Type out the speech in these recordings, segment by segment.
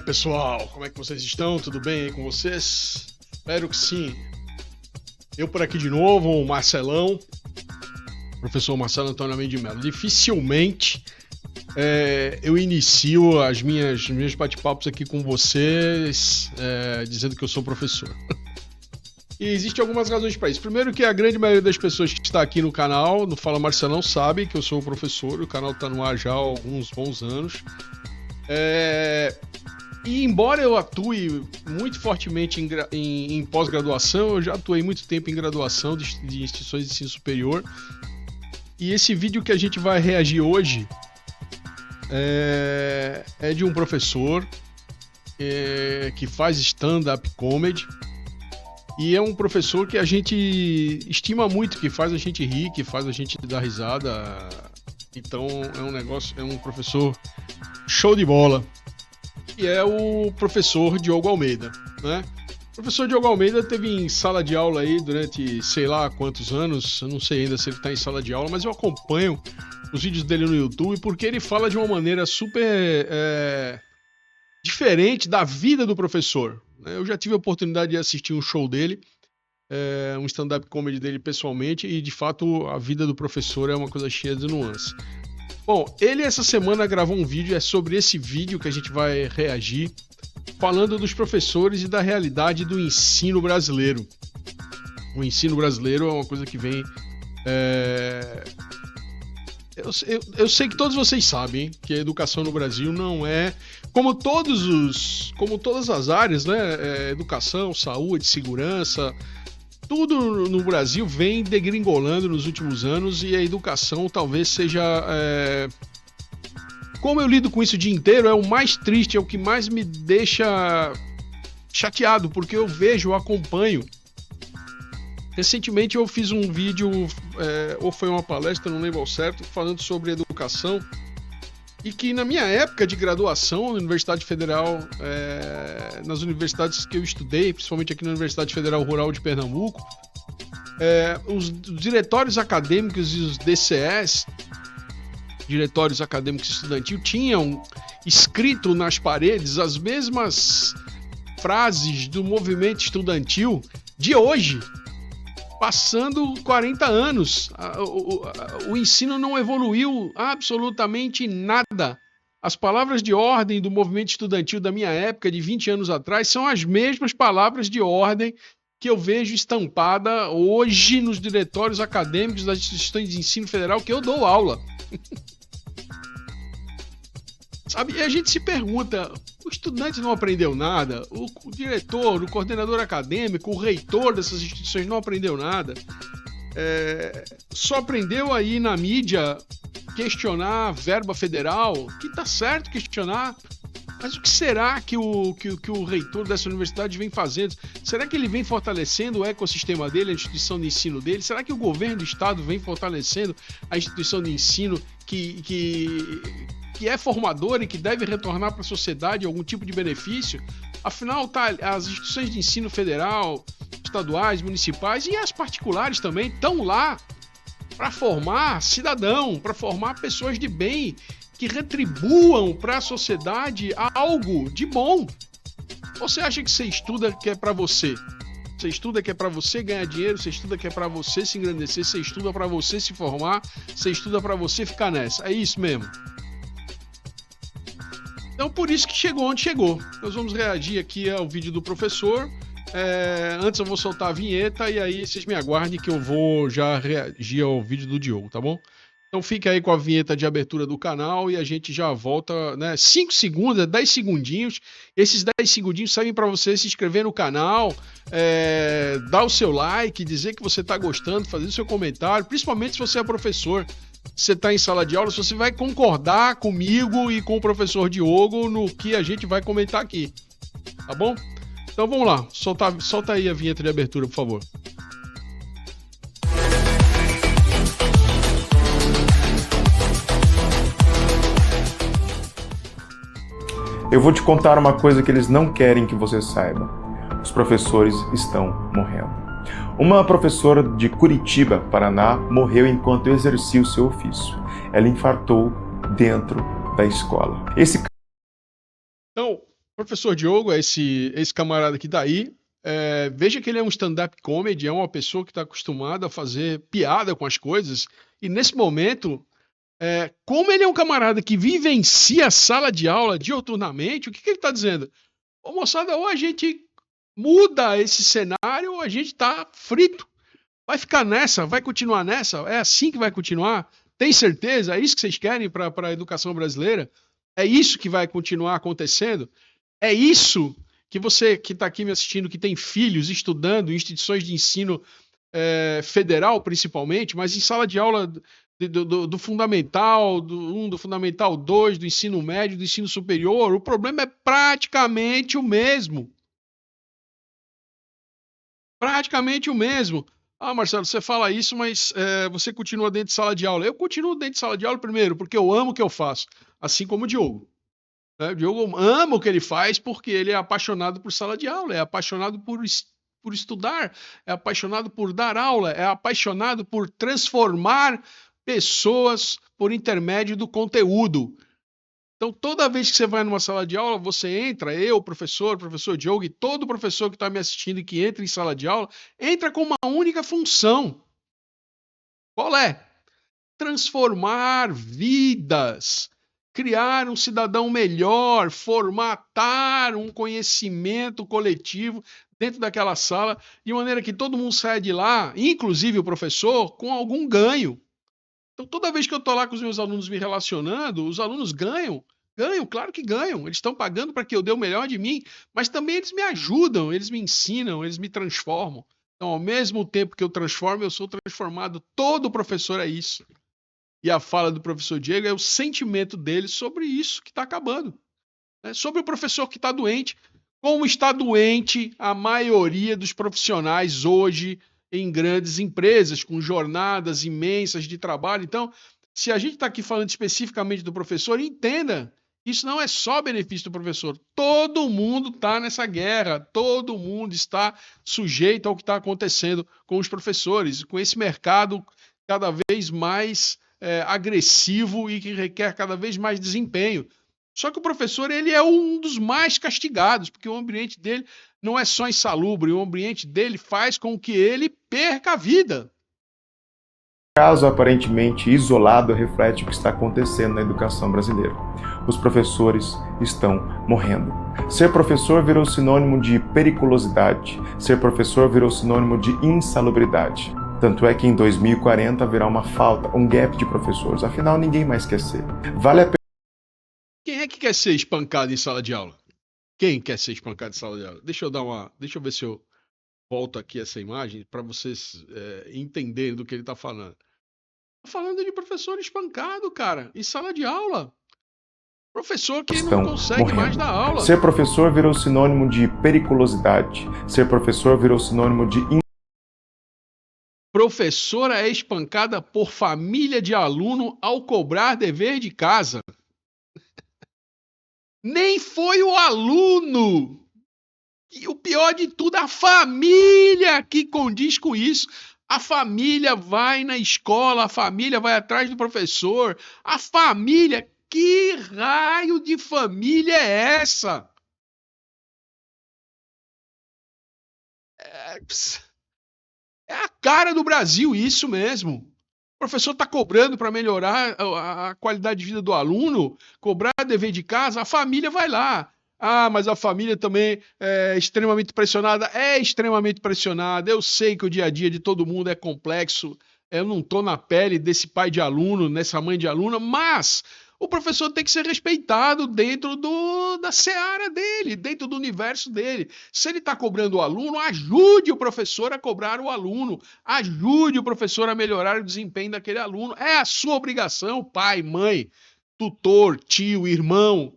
pessoal, como é que vocês estão? Tudo bem aí com vocês? Espero que sim. Eu por aqui de novo, o Marcelão, professor Marcelo Antônio Almeida de Mello. Dificilmente eu inicio as minhas bate-papos aqui com vocês dizendo que eu sou professor. E existem algumas razões para isso. Primeiro que a grande maioria das pessoas que está aqui no canal, no Fala Marcelão, sabe que eu sou professor. O canal está no ar já há alguns bons anos. E embora eu atue muito fortemente em pós-graduação, eu já atuei muito tempo em graduação de instituições de ensino superior. E esse vídeo que a gente vai reagir hoje é de um professor que faz stand-up comedy. E é um professor que a gente estima muito, que faz a gente rir, que faz a gente dar risada. Então é um professor show de bola. Que é o professor Diogo Almeida, né? O professor Diogo Almeida teve em sala de aula aí durante sei lá quantos anos, eu não sei ainda se ele está em sala de aula, mas eu acompanho os vídeos dele no YouTube porque ele fala de uma maneira super diferente da vida do professor. Eu já tive a oportunidade de assistir um show dele, um stand-up comedy dele pessoalmente, e de fato a vida do professor é uma coisa cheia de nuances. Bom, ele essa semana gravou um vídeo, é sobre esse vídeo que a gente vai reagir, falando dos professores e da realidade do ensino brasileiro. O ensino brasileiro é uma coisa que vem... Eu sei que todos vocês sabem que a educação no Brasil não é... Como todas as áreas, né? Educação, saúde, segurança... Tudo no Brasil vem degringolando nos últimos anos e a educação talvez seja... Como eu lido com isso o dia inteiro, é o mais triste, é o que mais me deixa chateado, porque eu vejo, eu acompanho. Recentemente eu fiz um vídeo, ou foi uma palestra, não lembro ao certo, falando sobre educação, e que na minha época de graduação na Universidade Federal, nas universidades que eu estudei, principalmente aqui na Universidade Federal Rural de Pernambuco, os diretórios acadêmicos e os DCEs, diretórios acadêmicos estudantil, tinham escrito nas paredes as mesmas frases do movimento estudantil de hoje, passando 40 anos. O ensino não evoluiu absolutamente nada. As palavras de ordem do movimento estudantil da minha época, de 20 anos atrás, são as mesmas palavras de ordem que eu vejo estampada hoje nos diretórios acadêmicos das instituições de ensino federal que eu dou aula. Sabe? E a gente se pergunta, o estudante não aprendeu nada? O diretor, o coordenador acadêmico, o reitor dessas instituições não aprendeu nada? Só aprendeu aí na mídia questionar a verba federal, que tá certo questionar, mas o que será que o reitor dessa universidade vem fazendo? Será que ele vem fortalecendo o ecossistema dele, a instituição de ensino dele? Será que o governo do estado vem fortalecendo a instituição de ensino que é formadora e que deve retornar para a sociedade algum tipo de benefício? Afinal, as instituições de ensino federal, estaduais, municipais e as particulares também estão lá para formar cidadão, para formar pessoas de bem, que retribuam para a sociedade algo de bom. Ou você acha que você estuda que é para você? Você estuda que é para você ganhar dinheiro, você estuda que é para você se engrandecer, você estuda para você se formar, você estuda para você ficar nessa. É isso mesmo. Então, por isso que chegou onde chegou. Nós vamos reagir aqui ao vídeo do professor. Antes eu vou soltar a vinheta e aí vocês me aguardem que eu vou já reagir ao vídeo do Diogo, tá bom? Então fica aí com a vinheta de abertura do canal e a gente já volta, né? 5 segundos, 10 segundinhos. Esses 10 segundinhos servem para você se inscrever no canal, dar o seu like, dizer que você está gostando, fazer o seu comentário, principalmente se você é professor. Você está em sala de aula, se você vai concordar comigo e com o professor Diogo no que a gente vai comentar aqui, tá bom? Então vamos lá, solta aí a vinheta de abertura, por favor. Eu vou te contar uma coisa que eles não querem que você saiba. Os professores estão morrendo. Uma professora de Curitiba, Paraná, morreu enquanto exercia o seu ofício. Ela infartou dentro da escola. Então, Professor Diogo é esse camarada que tá aí. Veja que ele é um stand-up comedy, é uma pessoa que está acostumada a fazer piada com as coisas. E nesse momento, como ele é um camarada que vivencia a sala de aula dioturnamente, o que ele está dizendo? Ô moçada, ou a gente muda esse cenário, ou a gente está frito. Vai ficar nessa? Vai continuar nessa? É assim que vai continuar? Tem certeza? É isso que vocês querem para a educação brasileira? É isso que vai continuar acontecendo? É isso que você que está aqui me assistindo, que tem filhos estudando em instituições de ensino federal, principalmente, mas em sala de aula do Fundamental, do Fundamental 2, do ensino médio, do ensino superior, o problema é praticamente o mesmo. Praticamente o mesmo. Ah, Marcelo, você fala isso, mas você continua dentro de sala de aula. Eu continuo dentro de sala de aula primeiro, porque eu amo o que eu faço, assim como o Diogo. O Diogo ama o que ele faz porque ele é apaixonado por sala de aula, é apaixonado por estudar, é apaixonado por dar aula, é apaixonado por transformar pessoas por intermédio do conteúdo. Então, toda vez que você vai numa sala de aula, você entra, eu, professor, professor Diogo, e todo professor que está me assistindo e que entra em sala de aula, entra com uma única função. Qual é? Transformar vidas, criar um cidadão melhor, formatar um conhecimento coletivo dentro daquela sala, de maneira que todo mundo saia de lá, inclusive o professor, com algum ganho. Então, toda vez que eu estou lá com os meus alunos me relacionando, os alunos ganham. Ganham, claro que ganham. Eles estão pagando para que eu dê o melhor de mim, mas também eles me ajudam, eles me ensinam, eles me transformam. Então, ao mesmo tempo que eu transformo, eu sou transformado. Todo professor é isso. E a fala do professor Diego é o sentimento dele sobre isso que está acabando. Sobre o professor que está doente. Como está doente a maioria dos profissionais hoje em grandes empresas, com jornadas imensas de trabalho. Então, se a gente está aqui falando especificamente do professor, entenda, isso não é só benefício do professor. Todo mundo está nessa guerra, todo mundo está sujeito ao que está acontecendo com os professores, com esse mercado cada vez mais agressivo e que requer cada vez mais desempenho. Só que o professor ele é um dos mais castigados, porque o ambiente dele não é só insalubre, o ambiente dele faz com que ele perca a vida. O caso aparentemente isolado reflete o que está acontecendo na educação brasileira. Os professores estão morrendo. Ser professor virou sinônimo de periculosidade. Ser professor virou sinônimo de insalubridade. Tanto é que em 2040 haverá uma falta, um gap de professores. Afinal, ninguém mais quer ser. Vale a pena. Quem é que quer ser espancado em sala de aula? Quem quer ser espancado em sala de aula? Deixa eu ver se eu volto aqui essa imagem para vocês entenderem do que ele está falando. Tá falando de professor espancado, cara, em sala de aula. Professor que não consegue mais dar aula. Ser professor virou sinônimo de periculosidade. Ser professor virou sinônimo de... Professora é espancada por família de aluno ao cobrar dever de casa. Nem foi o aluno. E o pior de tudo, a família que condiz com isso. A família vai na escola, a família vai atrás do professor. A família, que raio de família é essa? É a cara do Brasil isso mesmo. O professor está cobrando para melhorar a qualidade de vida do aluno, cobrar dever de casa, a família vai lá. Ah, mas a família também é extremamente pressionada. É extremamente pressionada. Eu sei que o dia a dia de todo mundo é complexo. Eu não estou na pele desse pai de aluno, dessa mãe de aluna, mas o professor tem que ser respeitado dentro da seara dele, dentro do universo dele. Se ele está cobrando o aluno, ajude o professor a cobrar o aluno. Ajude o professor a melhorar o desempenho daquele aluno. É a sua obrigação, pai, mãe, tutor, tio, irmão,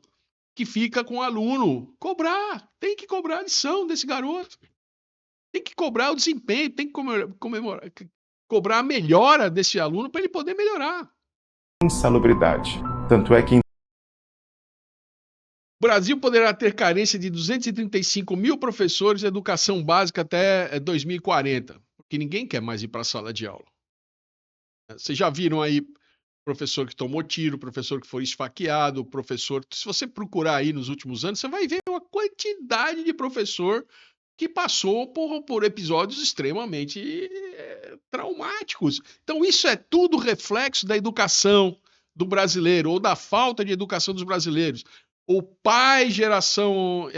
que fica com o aluno. Cobrar. Tem que cobrar a lição desse garoto. Tem que cobrar o desempenho, tem que cobrar a melhora desse aluno para ele poder melhorar. Insalubridade. Tanto é que o Brasil poderá ter carência de 235 mil professores de educação básica até 2040, porque ninguém quer mais ir para a sala de aula. Vocês já viram aí professor que tomou tiro, professor que foi esfaqueado, professor. Se você procurar aí nos últimos anos, você vai ver uma quantidade de professor que passou por episódios extremamente traumáticos. Então, isso é tudo reflexo da educação do brasileiro, ou da falta de educação dos brasileiros. O pai, geração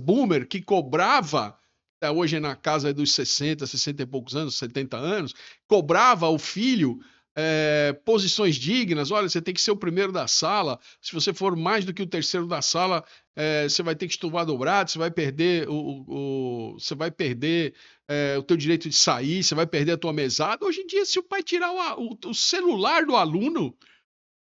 boomer, que cobrava, hoje na casa dos 60, 60 e poucos anos, 70 anos, cobrava ao filho posições dignas. Olha, você tem que ser o primeiro da sala. Se você for mais do que o terceiro da sala, você vai ter que estudar dobrado, você vai perder você vai perder o teu direito de sair, você vai perder a tua mesada. Hoje em dia, se o pai tirar o celular do aluno,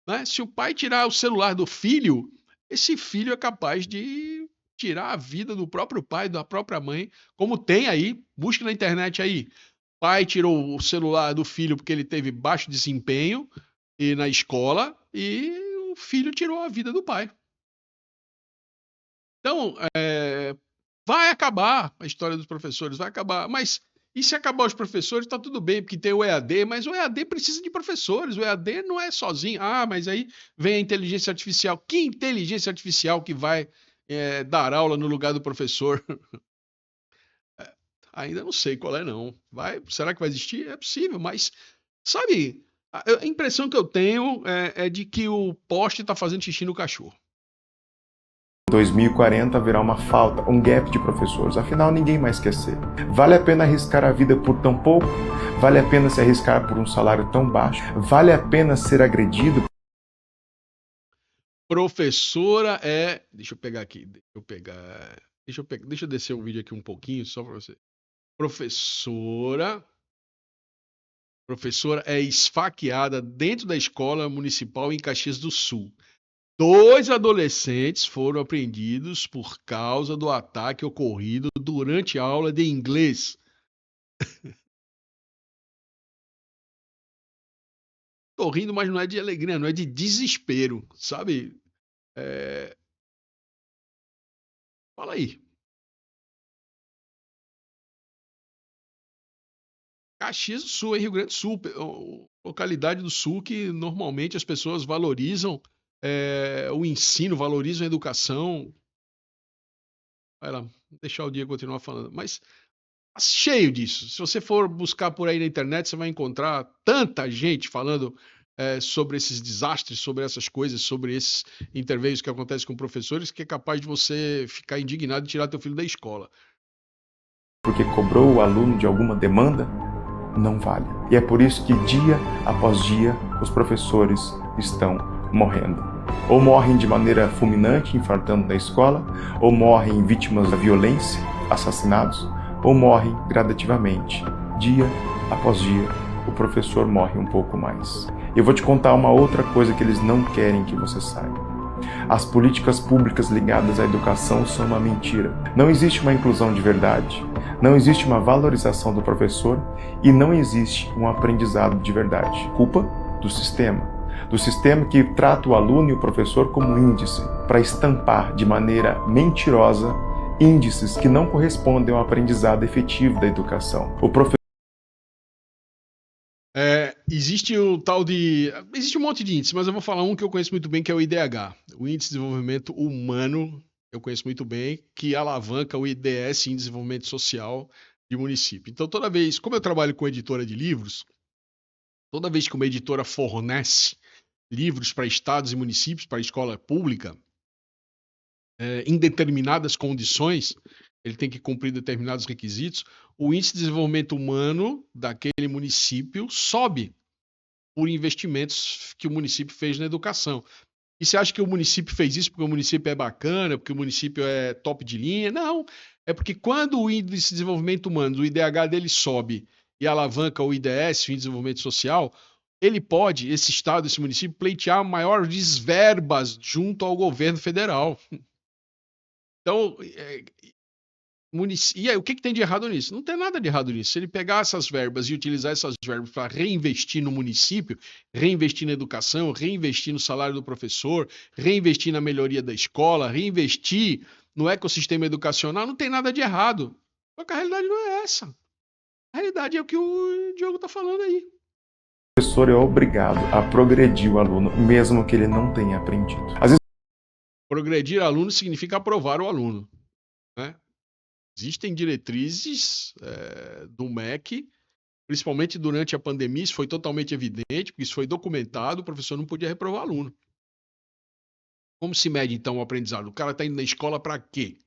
né? Se o pai tirar o celular do filho, esse filho é capaz de tirar a vida do próprio pai, da própria mãe, como tem aí, busque na internet aí. Pai tirou o celular do filho porque ele teve baixo desempenho na escola e o filho tirou a vida do pai. Então, vai acabar a história dos professores, vai acabar. Mas e se acabar os professores, tá tudo bem, porque tem o EAD, mas o EAD precisa de professores, o EAD não é sozinho. Ah, mas aí vem a inteligência artificial. Que inteligência artificial que vai dar aula no lugar do professor? Ainda não sei qual é, não. Será que vai existir? É possível, mas, sabe, a impressão que eu tenho é de que o poste está fazendo xixi no cachorro. 2040 haverá uma falta, um gap de professores. Afinal, ninguém mais quer ser. Vale a pena arriscar a vida por tão pouco? Vale a pena se arriscar por um salário tão baixo? Vale a pena ser agredido? Professora é... Deixa eu pegar aqui. Deixa eu descer o vídeo aqui um pouquinho, só para você. Professora é esfaqueada dentro da escola municipal em Caxias do Sul. 2 adolescentes foram apreendidos por causa do ataque ocorrido durante a aula de inglês. Tô rindo, mas não é de alegria, não é de desespero, sabe? Fala aí. Caxias do Sul, em Rio Grande do Sul, localidade do Sul que normalmente as pessoas valorizam o ensino, valorizam a educação. Vai lá, deixar o dia continuar falando. Mas tá cheio disso. Se você for buscar por aí na internet, você vai encontrar tanta gente falando sobre esses desastres, sobre essas coisas, sobre esses interveios que acontecem com professores, que é capaz de você ficar indignado e tirar teu filho da escola. Porque cobrou o aluno de alguma demanda? Não vale. E é por isso que dia após dia os professores estão morrendo. Ou morrem de maneira fulminante, infartando na escola, ou morrem vítimas da violência, assassinados, ou morrem gradativamente. Dia após dia, o professor morre um pouco mais. Eu vou te contar uma outra coisa que eles não querem que você saiba. As políticas públicas ligadas à educação são uma mentira. Não existe uma inclusão de verdade, não existe uma valorização do professor e não existe um aprendizado de verdade. Culpa do sistema que trata o aluno e o professor como índice, para estampar de maneira mentirosa índices que não correspondem ao aprendizado efetivo da educação. Existe existe um monte de índices, mas eu vou falar um que eu conheço muito bem, que é o IDH. O Índice de Desenvolvimento Humano, eu conheço muito bem, que alavanca o IDS, Índice de Desenvolvimento Social de município. Então, toda vez, como eu trabalho com editora de livros, toda vez que uma editora fornece livros para estados e municípios, para a escola pública, em determinadas condições, ele tem que cumprir determinados requisitos, o índice de desenvolvimento humano daquele município sobe por investimentos que o município fez na educação. E você acha que o município fez isso porque o município é bacana, porque o município é top de linha? Não, é porque quando o índice de desenvolvimento humano, o IDH dele sobe e alavanca o IDS, o Índice de Desenvolvimento Social, ele pode, esse estado, esse município, pleitear maiores verbas junto ao governo federal. Então, e aí, o que tem de errado nisso? Não tem nada de errado nisso. Se ele pegar essas verbas e utilizar essas verbas para reinvestir no município, reinvestir na educação, reinvestir no salário do professor, reinvestir na melhoria da escola, reinvestir no ecossistema educacional, não tem nada de errado. Só que a realidade não é essa. A realidade é o que o Diogo está falando aí. O professor é obrigado a progredir o aluno, mesmo que ele não tenha aprendido. Às vezes, Progredir aluno significa aprovar o aluno, né? Existem diretrizes do MEC, principalmente durante a pandemia, isso foi totalmente evidente, porque isso foi documentado, o professor não podia reprovar aluno. Como se mede, então, o aprendizado? O cara está indo na escola para quê?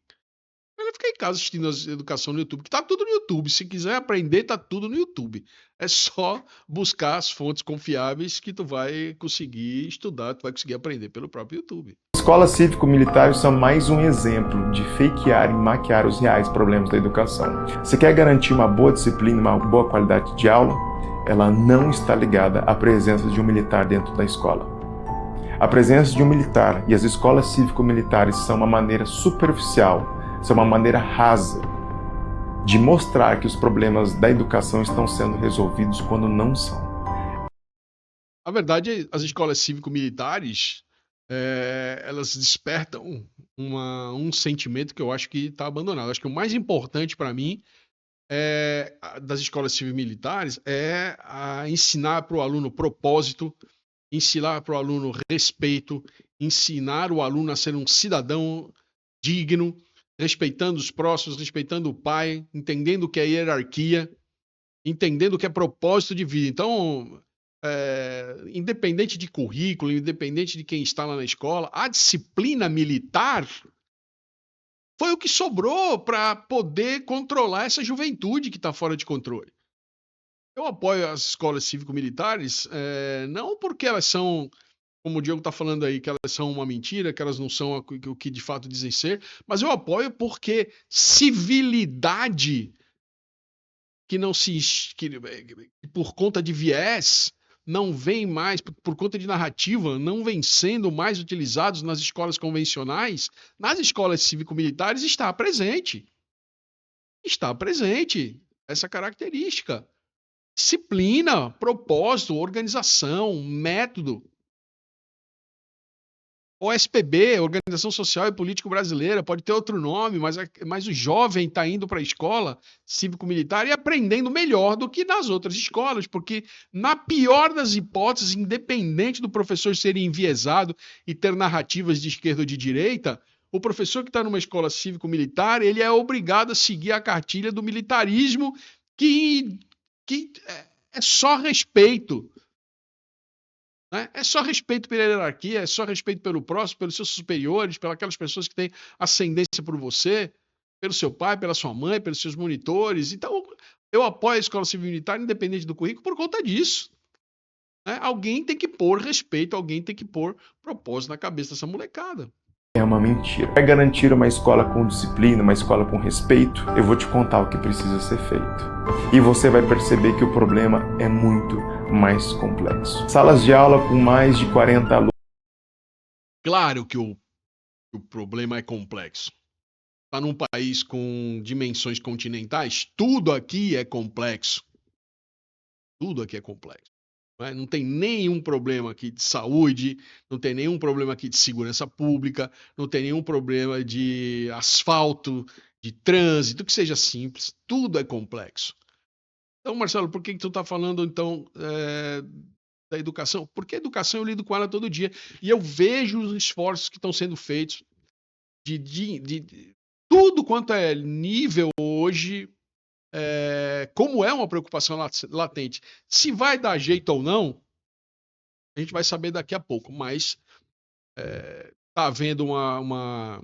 Ele fica em casa assistindo a educação no YouTube, que tá tudo no YouTube. Se quiser aprender, tá tudo no YouTube. É só buscar as fontes confiáveis que tu vai conseguir estudar, tu vai conseguir aprender pelo próprio YouTube. escolas cívico-militares são mais um exemplo de fakear e maquiar os reais problemas da educação. Você quer garantir uma boa disciplina, uma boa qualidade de aula? Ela não está ligada à presença de um militar dentro da escola. A presença de um militar e as escolas cívico-militares são uma maneira superficial, são uma maneira rasa de mostrar que os problemas da educação estão sendo resolvidos quando não são. A verdade, as escolas cívico-militares, elas despertam um sentimento que eu acho que está abandonado. Acho que o mais importante para mim das escolas cívico-militares é ensinar para o aluno propósito, ensinar para o aluno respeito, ensinar o aluno a ser um cidadão digno, respeitando os próximos, respeitando o pai, entendendo o que é hierarquia, entendendo o que é propósito de vida. Então, independente de currículo, independente de quem está lá na escola, a disciplina militar foi o que sobrou para poder controlar essa juventude que está fora de controle. Eu apoio as escolas cívico-militares, não porque elas são, como o Diogo está falando aí, que elas são uma mentira, que elas não são o que de fato dizem ser, mas eu apoio porque civilidade que não que por conta de viés não vem mais, por conta de narrativa, não vem sendo mais utilizados nas escolas convencionais, nas escolas cívico-militares está presente. Está presente essa característica. Disciplina, propósito, organização, método. OSPB, Organização Social e Político Brasileira, pode ter outro nome, mas o jovem está indo para a escola cívico-militar e aprendendo melhor do que nas outras escolas, porque na pior das hipóteses, independente do professor ser enviesado e ter narrativas de esquerda ou de direita, o professor que está numa escola cívico-militar, ele é obrigado a seguir a cartilha do militarismo que é só respeito. É só respeito pela hierarquia, é só respeito pelo próximo, pelos seus superiores, pelas pessoas que têm ascendência por você, pelo seu pai, pela sua mãe, pelos seus monitores. Então, eu apoio a escola civil militar, independente do currículo, por conta disso. Alguém tem que pôr respeito, alguém tem que pôr propósito na cabeça dessa molecada. É uma mentira. Para garantir uma escola com disciplina, uma escola com respeito, eu vou te contar o que precisa ser feito. E você vai perceber que o problema é muito mais complexo. Salas de aula com mais de 40 alunos. Claro que o problema é complexo. Está num país com dimensões continentais, tudo aqui é complexo. Tudo aqui é complexo. Não tem nenhum problema aqui de saúde, não tem nenhum problema aqui de segurança pública, não tem nenhum problema de asfalto, de trânsito, que seja simples. Tudo é complexo. Então, Marcelo, por que tu está falando, então, da educação? Porque a educação eu lido com ela todo dia. E eu vejo os esforços que estão sendo feitos de tudo quanto é nível hoje, como é uma preocupação latente. Se vai dar jeito ou não, a gente vai saber daqui a pouco. Mas está havendo uma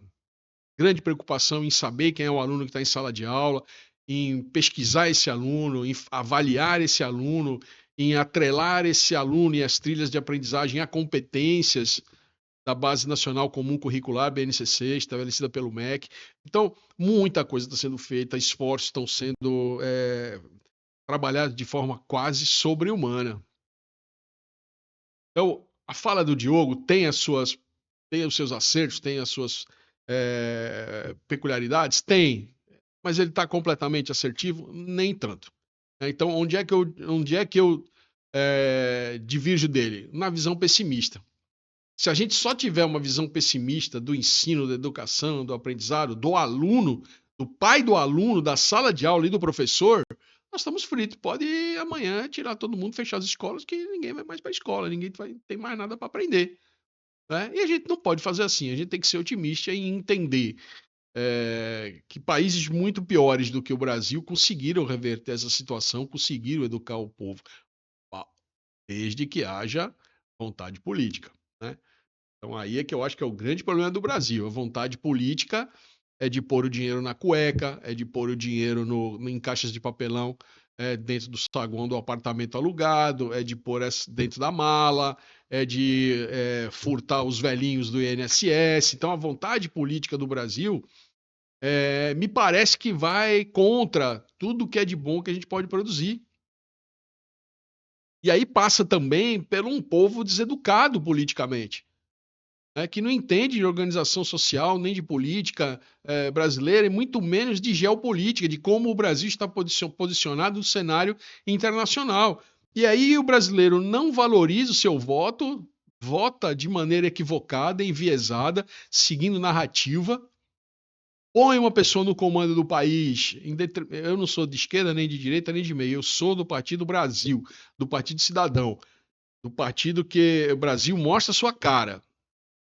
grande preocupação em saber quem é o aluno que está em sala de aula, em pesquisar esse aluno, em avaliar esse aluno, em atrelar esse aluno e as trilhas de aprendizagem a competências da Base Nacional Comum Curricular, BNCC, estabelecida pelo MEC. Então, muita coisa está sendo feita, esforços estão sendo trabalhados de forma quase sobre-humana. Então, a fala do Diogo tem os seus acertos, tem as suas peculiaridades? Tem. Mas ele está completamente assertivo? Nem tanto. Então, onde é que eu divirjo dele? Na visão pessimista. Se a gente só tiver uma visão pessimista do ensino, da educação, do aprendizado, do aluno, do pai do aluno, da sala de aula e do professor, nós estamos fritos. Pode amanhã tirar todo mundo, fechar as escolas, que ninguém vai mais para a escola, ninguém tem mais nada para aprender. Né? E a gente não pode fazer assim, a gente tem que ser otimista e entender que países muito piores do que o Brasil conseguiram reverter essa situação, conseguiram educar o povo, desde que haja vontade política. Né? Então aí é que eu acho que é o grande problema do Brasil. A vontade política é de pôr o dinheiro na cueca, é de pôr o dinheiro em caixas de papelão dentro do saguão do apartamento alugado, é de pôr dentro da mala, é de furtar os velhinhos do INSS. Então a vontade política do Brasil me parece que vai contra tudo que é de bom que a gente pode produzir. E aí passa também por um povo deseducado politicamente, que não entende de organização social, nem de política brasileira, e muito menos de geopolítica, de como o Brasil está posicionado no cenário internacional. E aí o brasileiro não valoriza o seu voto, vota de maneira equivocada, enviesada, seguindo narrativa, põe uma pessoa no comando do país. Eu não sou de esquerda, nem de direita, nem de meio. Eu sou do Partido Brasil, do Partido Cidadão, do partido que o Brasil mostra a sua cara.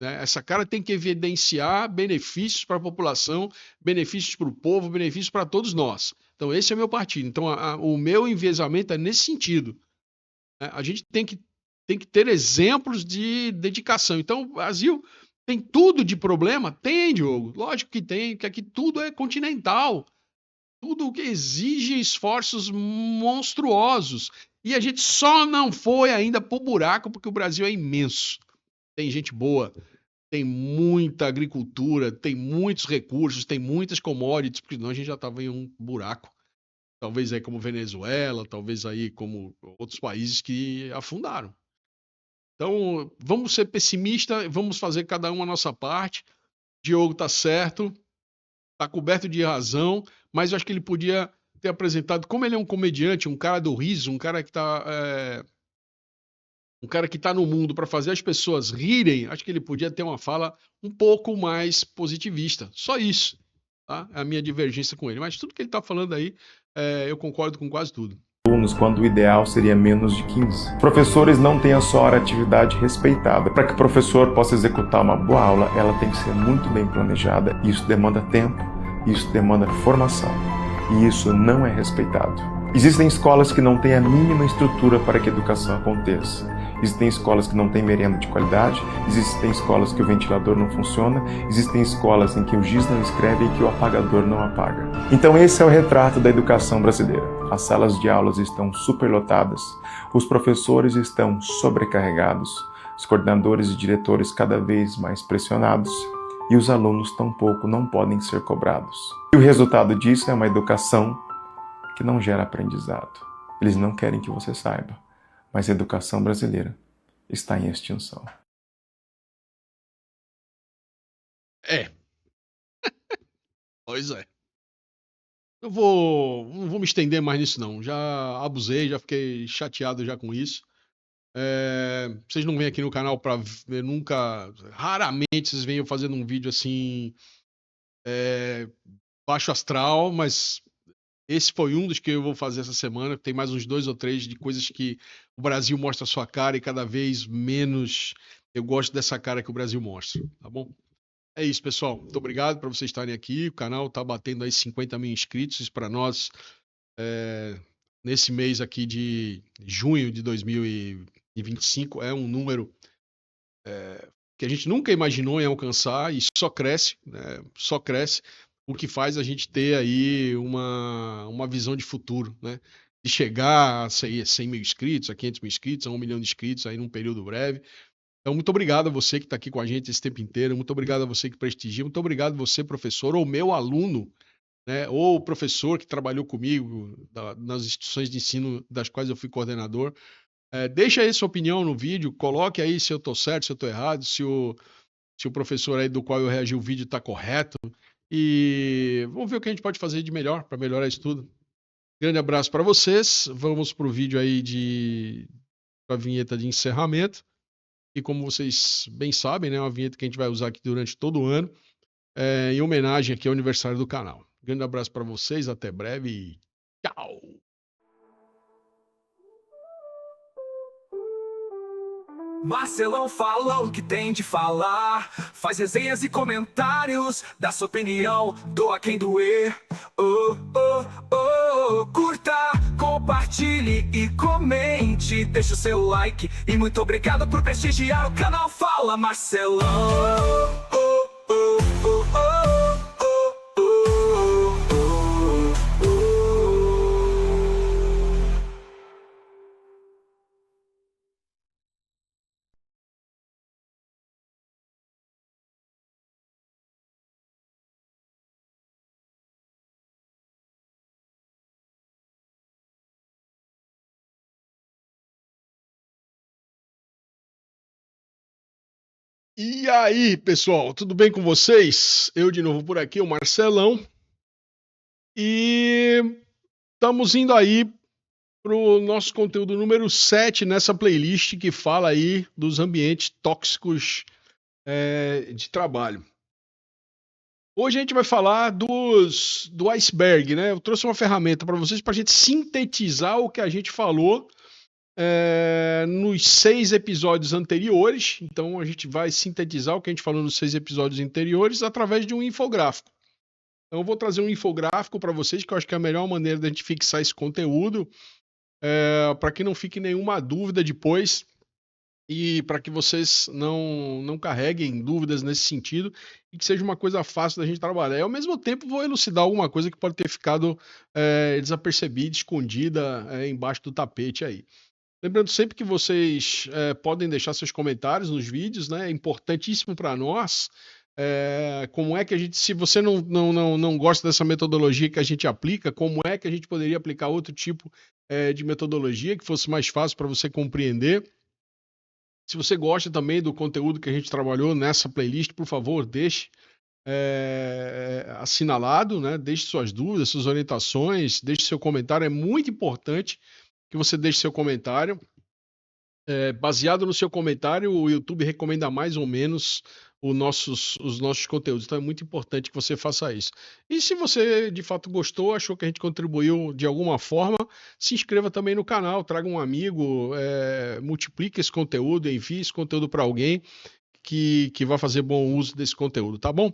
Né? Essa cara tem que evidenciar benefícios para a população, benefícios para o povo, benefícios para todos nós. Então, esse é o meu partido. Então, o meu enviesamento é nesse sentido. Né? A gente tem que ter exemplos de dedicação. Então, o Brasil tem tudo de problema? Tem, Diogo. Lógico que tem, porque aqui tudo é continental. Tudo que exige esforços monstruosos. E a gente só não foi ainda pro buraco porque o Brasil é imenso. Tem gente boa, tem muita agricultura, tem muitos recursos, tem muitas commodities, porque senão a gente já estava em um buraco. Talvez aí como Venezuela, talvez aí como outros países que afundaram. Então, vamos ser pessimistas, vamos fazer cada um a nossa parte. Diogo tá certo, tá coberto de razão, mas eu acho que ele podia ter apresentado, como ele é um comediante, um cara do riso, um cara que tá no mundo para fazer as pessoas rirem, acho que ele podia ter uma fala um pouco mais positivista. Só isso, tá? É a minha divergência com ele. Mas tudo que ele tá falando aí, eu concordo com quase tudo. Alunos, quando o ideal seria menos de 15. Professores não têm a sua hora atividade respeitada. Para que o professor possa executar uma boa aula, ela tem que ser muito bem planejada. Isso demanda tempo, isso demanda formação. E isso não é respeitado. Existem escolas que não têm a mínima estrutura para que a educação aconteça. Existem escolas que não têm merenda de qualidade, existem escolas que o ventilador não funciona, existem escolas em que o giz não escreve e que o apagador não apaga. Então esse é o retrato da educação brasileira. As salas de aulas estão superlotadas, os professores estão sobrecarregados, os coordenadores e diretores cada vez mais pressionados e os alunos tampouco não podem ser cobrados. E o resultado disso é uma educação que não gera aprendizado. Eles não querem que você saiba. Mas a educação brasileira está em extinção. Pois é. Não vou me estender mais nisso não. Já abusei, já fiquei chateado já com isso. Vocês não vêm aqui no canal para ver nunca, raramente vocês vêm eu fazendo um vídeo assim baixo astral, mas esse foi um dos que eu vou fazer essa semana. Tem mais uns 2 ou 3 de coisas que o Brasil mostra a sua cara e cada vez menos eu gosto dessa cara que o Brasil mostra, tá bom? É isso, pessoal. Muito obrigado por vocês estarem aqui. O canal tá batendo aí 50 mil inscritos. Isso para nós, nesse mês aqui de junho de 2025, é um número que a gente nunca imaginou em alcançar e só cresce, né? Só cresce. O que faz a gente ter aí uma visão de futuro, né? De chegar a 100 mil inscritos, a 500 mil inscritos, a 1 milhão de inscritos aí num período breve. Então, muito obrigado a você que está aqui com a gente esse tempo inteiro, muito obrigado a você que prestigia, muito obrigado a você, professor, ou meu aluno, né? Ou professor que trabalhou comigo nas instituições de ensino das quais eu fui coordenador. Deixa aí sua opinião no vídeo, coloque aí se eu estou certo, se eu estou errado, se o professor aí do qual eu reagi o vídeo está correto. E vamos ver o que a gente pode fazer de melhor para melhorar isso tudo. Grande abraço para vocês. Vamos para o vídeo aí a vinheta de encerramento. E como vocês bem sabem, né, é uma vinheta que a gente vai usar aqui durante todo o ano, em homenagem aqui ao aniversário do canal. Grande abraço para vocês, até breve e tchau! Marcelão fala o que tem de falar, faz resenhas e comentários, dá sua opinião, doa quem doer. Curta, compartilhe e comente, deixa o seu like. E muito obrigado por prestigiar o canal Fala Marcelão. E aí, pessoal, tudo bem com vocês? Eu de novo por aqui, o Marcelão. E estamos indo aí para o nosso conteúdo número 7 nessa playlist que fala aí dos ambientes tóxicos de trabalho. Hoje a gente vai falar do iceberg, né? Eu trouxe uma ferramenta para vocês para a gente sintetizar o que a gente falou nos 6 episódios anteriores. Então a gente vai sintetizar o que a gente falou nos 6 episódios anteriores através de um infográfico. Então eu vou trazer um infográfico para vocês, que eu acho que é a melhor maneira da gente fixar esse conteúdo, para que não fique nenhuma dúvida depois e para que vocês não carreguem dúvidas nesse sentido e que seja uma coisa fácil da gente trabalhar. E ao mesmo tempo vou elucidar alguma coisa que pode ter ficado desapercebida, escondida embaixo do tapete aí. Lembrando sempre que vocês podem deixar seus comentários nos vídeos, né? É importantíssimo para nós. Como é que a gente, se você não gosta dessa metodologia que a gente aplica, como é que a gente poderia aplicar outro tipo de metodologia que fosse mais fácil para você compreender? Se você gosta também do conteúdo que a gente trabalhou nessa playlist, por favor, deixe assinalado, né? Deixe suas dúvidas, suas orientações, deixe seu comentário. É muito importante que você deixe seu comentário. Baseado no seu comentário, o YouTube recomenda mais ou menos os nossos conteúdos. Então é muito importante que você faça isso. E se você de fato gostou, achou que a gente contribuiu de alguma forma, se inscreva também no canal, traga um amigo, multiplique esse conteúdo, envie esse conteúdo para alguém que vai fazer bom uso desse conteúdo, tá bom?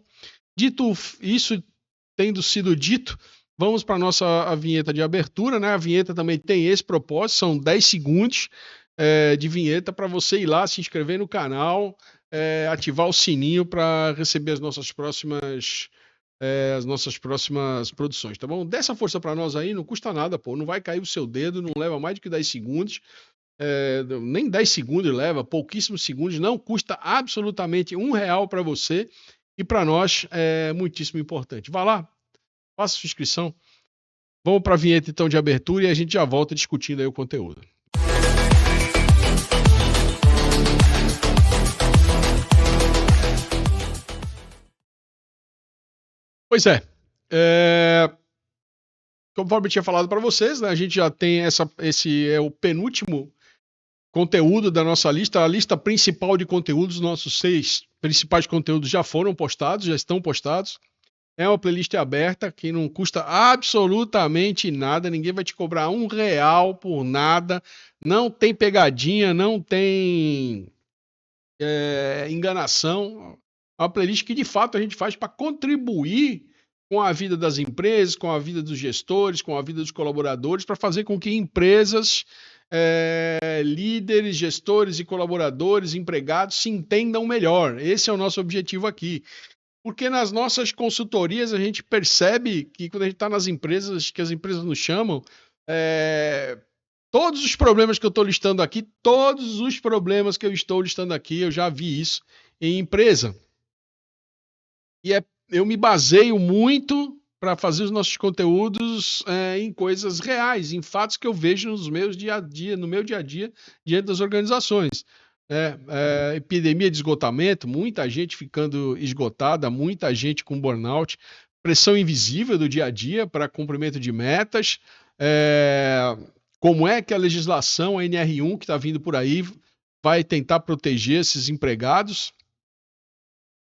Dito isso, tendo sido dito, vamos para a nossa vinheta de abertura, né? A vinheta também tem esse propósito, são 10 segundos de vinheta para você ir lá, se inscrever no canal, ativar o sininho para receber as nossas próximas produções, tá bom? Dê essa força para nós aí, não custa nada, pô, não vai cair o seu dedo, não leva mais do que 10 segundos, nem 10 segundos leva, pouquíssimos segundos, não custa absolutamente R$1 para você e para nós é muitíssimo importante. Vá lá, faça sua inscrição. Vamos para a vinheta então de abertura e a gente já volta discutindo aí o conteúdo. Pois conforme eu tinha falado para vocês, né, a gente já tem esse é o penúltimo conteúdo da nossa lista, a lista principal de conteúdos, nossos 6 principais conteúdos já foram postados, já estão postados. É uma playlist aberta que não custa absolutamente nada, ninguém vai te cobrar R$1 por nada, não tem pegadinha, não tem enganação. É uma playlist que de fato a gente faz para contribuir com a vida das empresas, com a vida dos gestores, com a vida dos colaboradores, para fazer com que empresas, líderes, gestores e colaboradores, empregados se entendam melhor. Esse é o nosso objetivo aqui. Porque nas nossas consultorias a gente percebe que quando a gente está nas empresas, que as empresas nos chamam, todos os problemas que eu estou listando aqui, todos os problemas que eu estou listando aqui, eu já vi isso em empresa. E eu me baseio muito para fazer os nossos conteúdos em coisas reais, em fatos que eu vejo no meu dia a dia, diante das organizações. Epidemia de esgotamento, muita gente ficando esgotada, muita gente com burnout, pressão invisível do dia a dia para cumprimento de metas, como é que a legislação, a NR1 que está vindo por aí, vai tentar proteger esses empregados.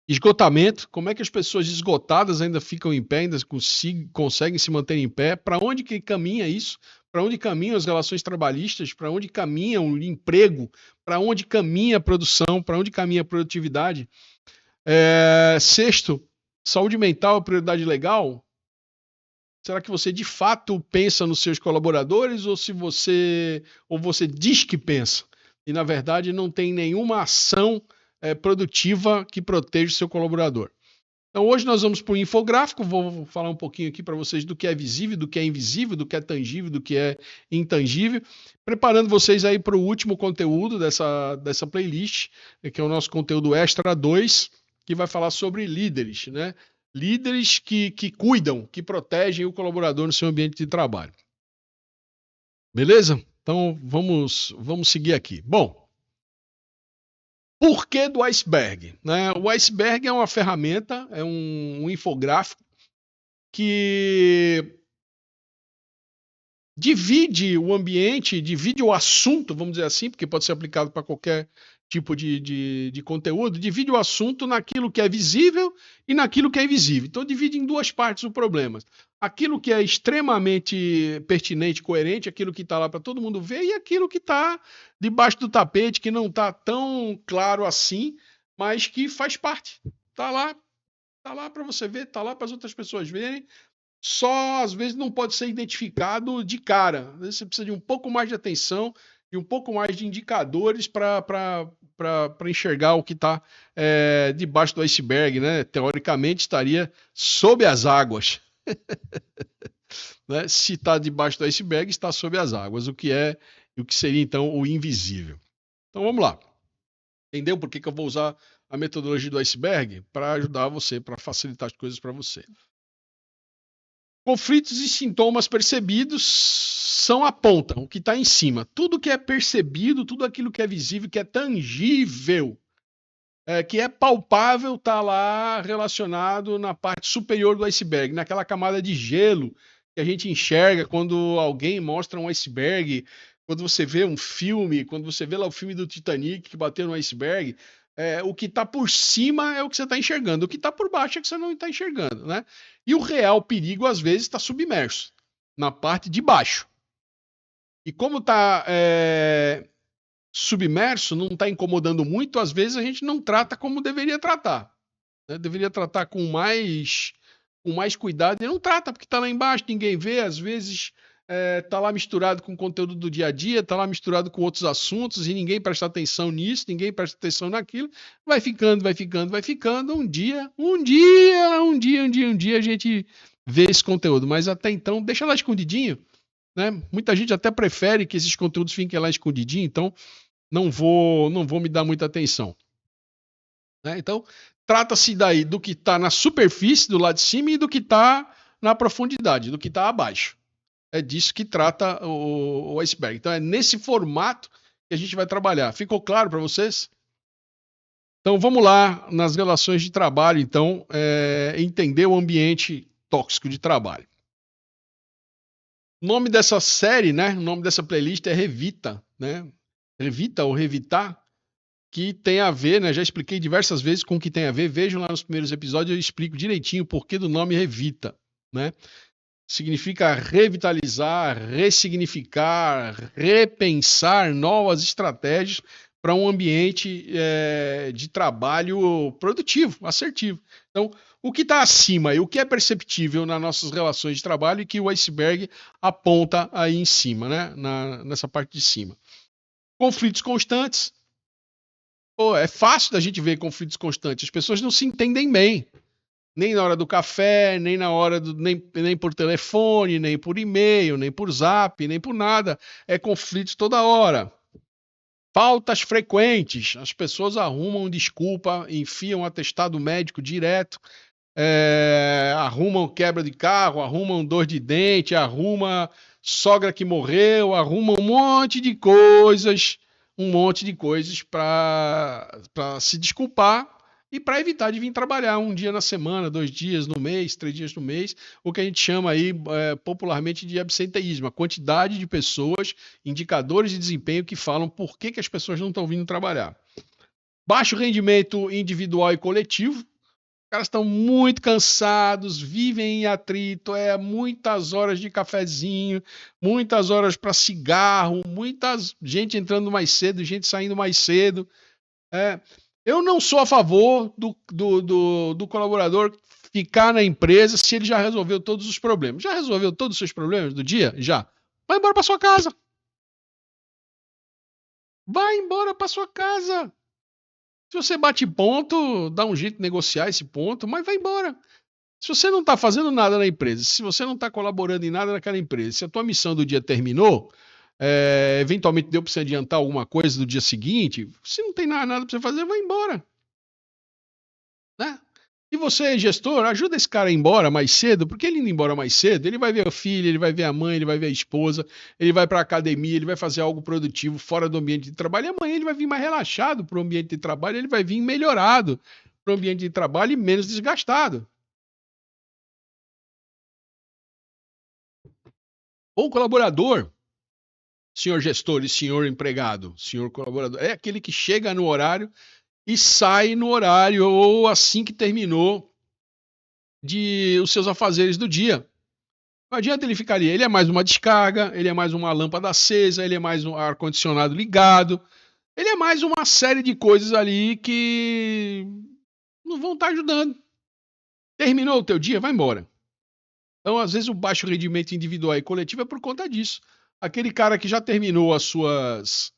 Esgotamento, como é que as pessoas esgotadas ainda ficam em pé, ainda conseguem se manter em pé, para onde que caminha isso? Para onde caminham as relações trabalhistas? Para onde caminha o emprego para onde caminha a produção, para onde caminha a produtividade. Sexto, saúde mental é prioridade legal? Será que você de fato pensa nos seus colaboradores ou você diz que pensa e na verdade não tem nenhuma ação produtiva que proteja o seu colaborador? Então hoje nós vamos para o infográfico, vou falar um pouquinho aqui para vocês do que é visível, do que é invisível, do que é tangível, do que é intangível, preparando vocês aí para o último conteúdo dessa playlist, que é o nosso conteúdo Extra 2, que vai falar sobre líderes, né? Líderes que cuidam, que protegem o colaborador no seu ambiente de trabalho. Beleza? Então vamos seguir aqui. Bom, por que do iceberg? Né? O iceberg é uma ferramenta, é um infográfico que divide o ambiente, divide o assunto, vamos dizer assim, porque pode ser aplicado para qualquer tipo de conteúdo, divide o assunto naquilo que é visível e naquilo que é invisível. Então divide em duas partes o problema. Aquilo que é extremamente pertinente, coerente, aquilo que está lá para todo mundo ver, e aquilo que está debaixo do tapete, que não está tão claro assim, mas que faz parte. Está lá para você ver, está lá para as outras pessoas verem. Só às vezes não pode ser identificado de cara. Às vezes você precisa de um pouco mais de atenção e um pouco mais de indicadores para enxergar o que está debaixo do iceberg, né? Teoricamente estaria sob as águas. Né? Se está debaixo do iceberg, está sob as águas, o que seria então o invisível. Então vamos lá. Entendeu por que eu vou usar a metodologia do iceberg? Para ajudar você, para facilitar as coisas para você. Conflitos e sintomas percebidos são a ponta, o que está em cima. Tudo que é percebido, tudo aquilo que é visível, que é tangível, que é palpável, está lá relacionado na parte superior do iceberg, naquela camada de gelo que a gente enxerga quando alguém mostra um iceberg, quando você vê um filme, quando você vê lá o filme do Titanic que bateu no iceberg. O que está por cima é o que você está enxergando, o que está por baixo é que você não está enxergando, né? E o real perigo, às vezes, está submerso, na parte de baixo. E como está submerso, não está incomodando muito, às vezes a gente não trata como deveria tratar. Né? Deveria tratar com mais cuidado, e não trata, porque está lá embaixo, ninguém vê, às vezes está lá misturado com o conteúdo do dia a dia, está lá misturado com outros assuntos e ninguém presta atenção nisso, ninguém presta atenção naquilo, vai ficando, um dia a gente vê esse conteúdo, mas até então deixa lá escondidinho, né? Muita gente até prefere que esses conteúdos fiquem lá escondidinho, então não vou me dar muita atenção. Né? Então, trata-se daí do que está na superfície, do lado de cima, e do que está na profundidade, do que está abaixo. É disso que trata o iceberg. Então é nesse formato que a gente vai trabalhar. Ficou claro para vocês? Então vamos lá nas relações de trabalho, então, entender o ambiente tóxico de trabalho. O nome dessa série, né? O nome dessa playlist é Revita, né? Revita ou Revitar, que tem a ver, né? Já expliquei diversas vezes com o que tem a ver. Vejam lá nos primeiros episódios, eu explico direitinho o porquê do nome Revita, né? Significa revitalizar, ressignificar, repensar novas estratégias para um ambiente de trabalho produtivo, assertivo. Então, o que está acima e o que é perceptível nas nossas relações de trabalho e que o iceberg aponta aí em cima, né? Nessa parte de cima. Conflitos constantes. É fácil da gente ver conflitos constantes. As pessoas não se entendem bem. Nem na hora do café, nem na hora nem por telefone, nem por e-mail, nem por zap, nem por nada. É conflito toda hora. Faltas frequentes. As pessoas arrumam desculpa, enfiam atestado médico direto, arrumam quebra de carro, arrumam dor de dente, arrumam sogra que morreu, arrumam um monte de coisas para se desculpar e para evitar de vir trabalhar um dia na semana, 2 dias no mês, 3 dias no mês, o que a gente chama aí popularmente de absenteísmo, a quantidade de pessoas, indicadores de desempenho que falam por que as pessoas não estão vindo trabalhar. Baixo rendimento individual e coletivo, caras estão muito cansados, vivem em atrito, muitas horas de cafezinho, muitas horas para cigarro, gente entrando mais cedo, gente saindo mais cedo. Eu não sou a favor do colaborador ficar na empresa se ele já resolveu todos os problemas. Já resolveu todos os seus problemas do dia? Já. Vai embora para sua casa. Vai embora para sua casa. Se você bate ponto, dá um jeito de negociar esse ponto, mas vai embora. Se você não está fazendo nada na empresa, se você não está colaborando em nada naquela empresa, se a tua missão do dia terminou, eventualmente deu para você adiantar alguma coisa do dia seguinte, se não tem nada para você fazer, vai embora. Né? E você, gestor, ajuda esse cara a ir embora mais cedo, porque ele indo embora mais cedo, ele vai ver o filho, ele vai ver a mãe, ele vai ver a esposa, ele vai para a academia, ele vai fazer algo produtivo fora do ambiente de trabalho, e amanhã ele vai vir mais relaxado para o ambiente de trabalho, ele vai vir melhorado para o ambiente de trabalho e menos desgastado. Ou colaborador, senhor gestor e senhor empregado, senhor colaborador, é aquele que chega no horário e sai no horário ou assim que terminou os seus afazeres do dia. Não adianta ele ficar ali, ele é mais uma descarga, ele é mais uma lâmpada acesa, ele é mais um ar-condicionado ligado, ele é mais uma série de coisas ali que não vão estar ajudando. Terminou o teu dia, vai embora. Então, às vezes, o baixo rendimento individual e coletivo é por conta disso. Aquele cara que já terminou as suas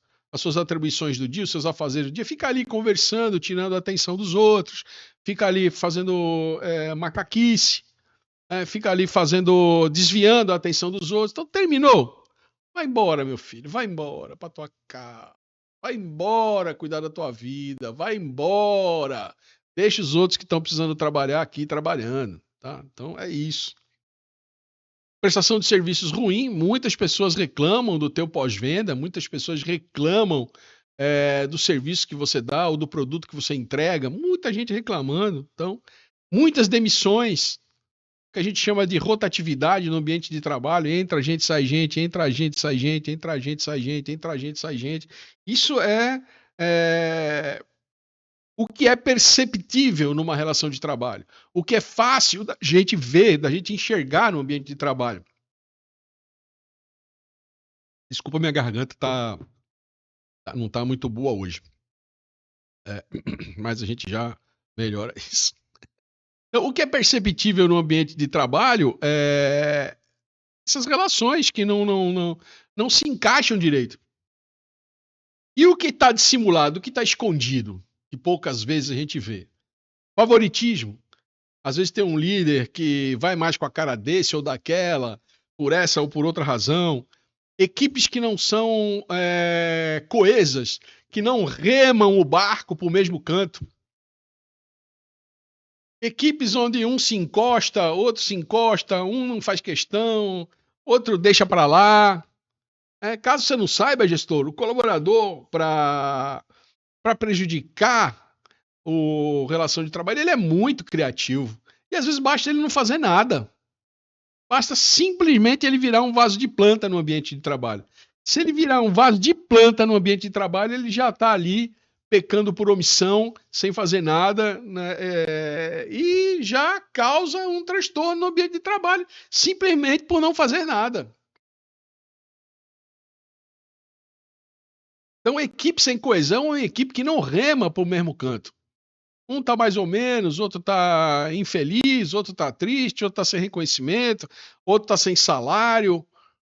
atribuições do dia, os seus afazeres do dia, fica ali conversando, tirando a atenção dos outros, fica ali fazendo macaquice, fica ali desviando a atenção dos outros. Então, terminou. Vai embora, meu filho, vai embora pra tua casa. Vai embora cuidar da tua vida, vai embora. Deixa os outros que estão precisando trabalhar aqui trabalhando, tá? Então, é isso. Prestação de serviços ruim, muitas pessoas reclamam do teu pós-venda, muitas pessoas reclamam do serviço que você dá ou do produto que você entrega, muita gente reclamando. Então, muitas demissões, que a gente chama de rotatividade no ambiente de trabalho, entra gente, sai gente, entra gente, sai gente, entra gente, sai gente, entra gente, sai gente. Isso é o que é perceptível numa relação de trabalho, o que é fácil da gente ver, da gente enxergar no ambiente de trabalho. Desculpa, minha garganta não está muito boa hoje, mas a gente já melhora isso. Então, o que é perceptível no ambiente de trabalho é essas relações que não se encaixam direito. E o que está dissimulado, o que está escondido, que poucas vezes a gente vê? Favoritismo. Às vezes tem um líder que vai mais com a cara desse ou daquela, por essa ou por outra razão. Equipes que não são coesas, que não remam o barco para o mesmo canto. Equipes onde um se encosta, outro se encosta, um não faz questão, outro deixa para lá. Caso você não saiba, gestor, o colaborador, para prejudicar a relação de trabalho, ele é muito criativo. E às vezes basta ele não fazer nada. Basta simplesmente ele virar um vaso de planta no ambiente de trabalho. Se ele virar um vaso de planta no ambiente de trabalho, ele já está ali pecando por omissão, sem fazer nada, né, e já causa um transtorno no ambiente de trabalho, simplesmente por não fazer nada. Então, equipe sem coesão é uma equipe que não rema para o mesmo canto. Um está mais ou menos, outro está infeliz, outro está triste, outro está sem reconhecimento, outro está sem salário,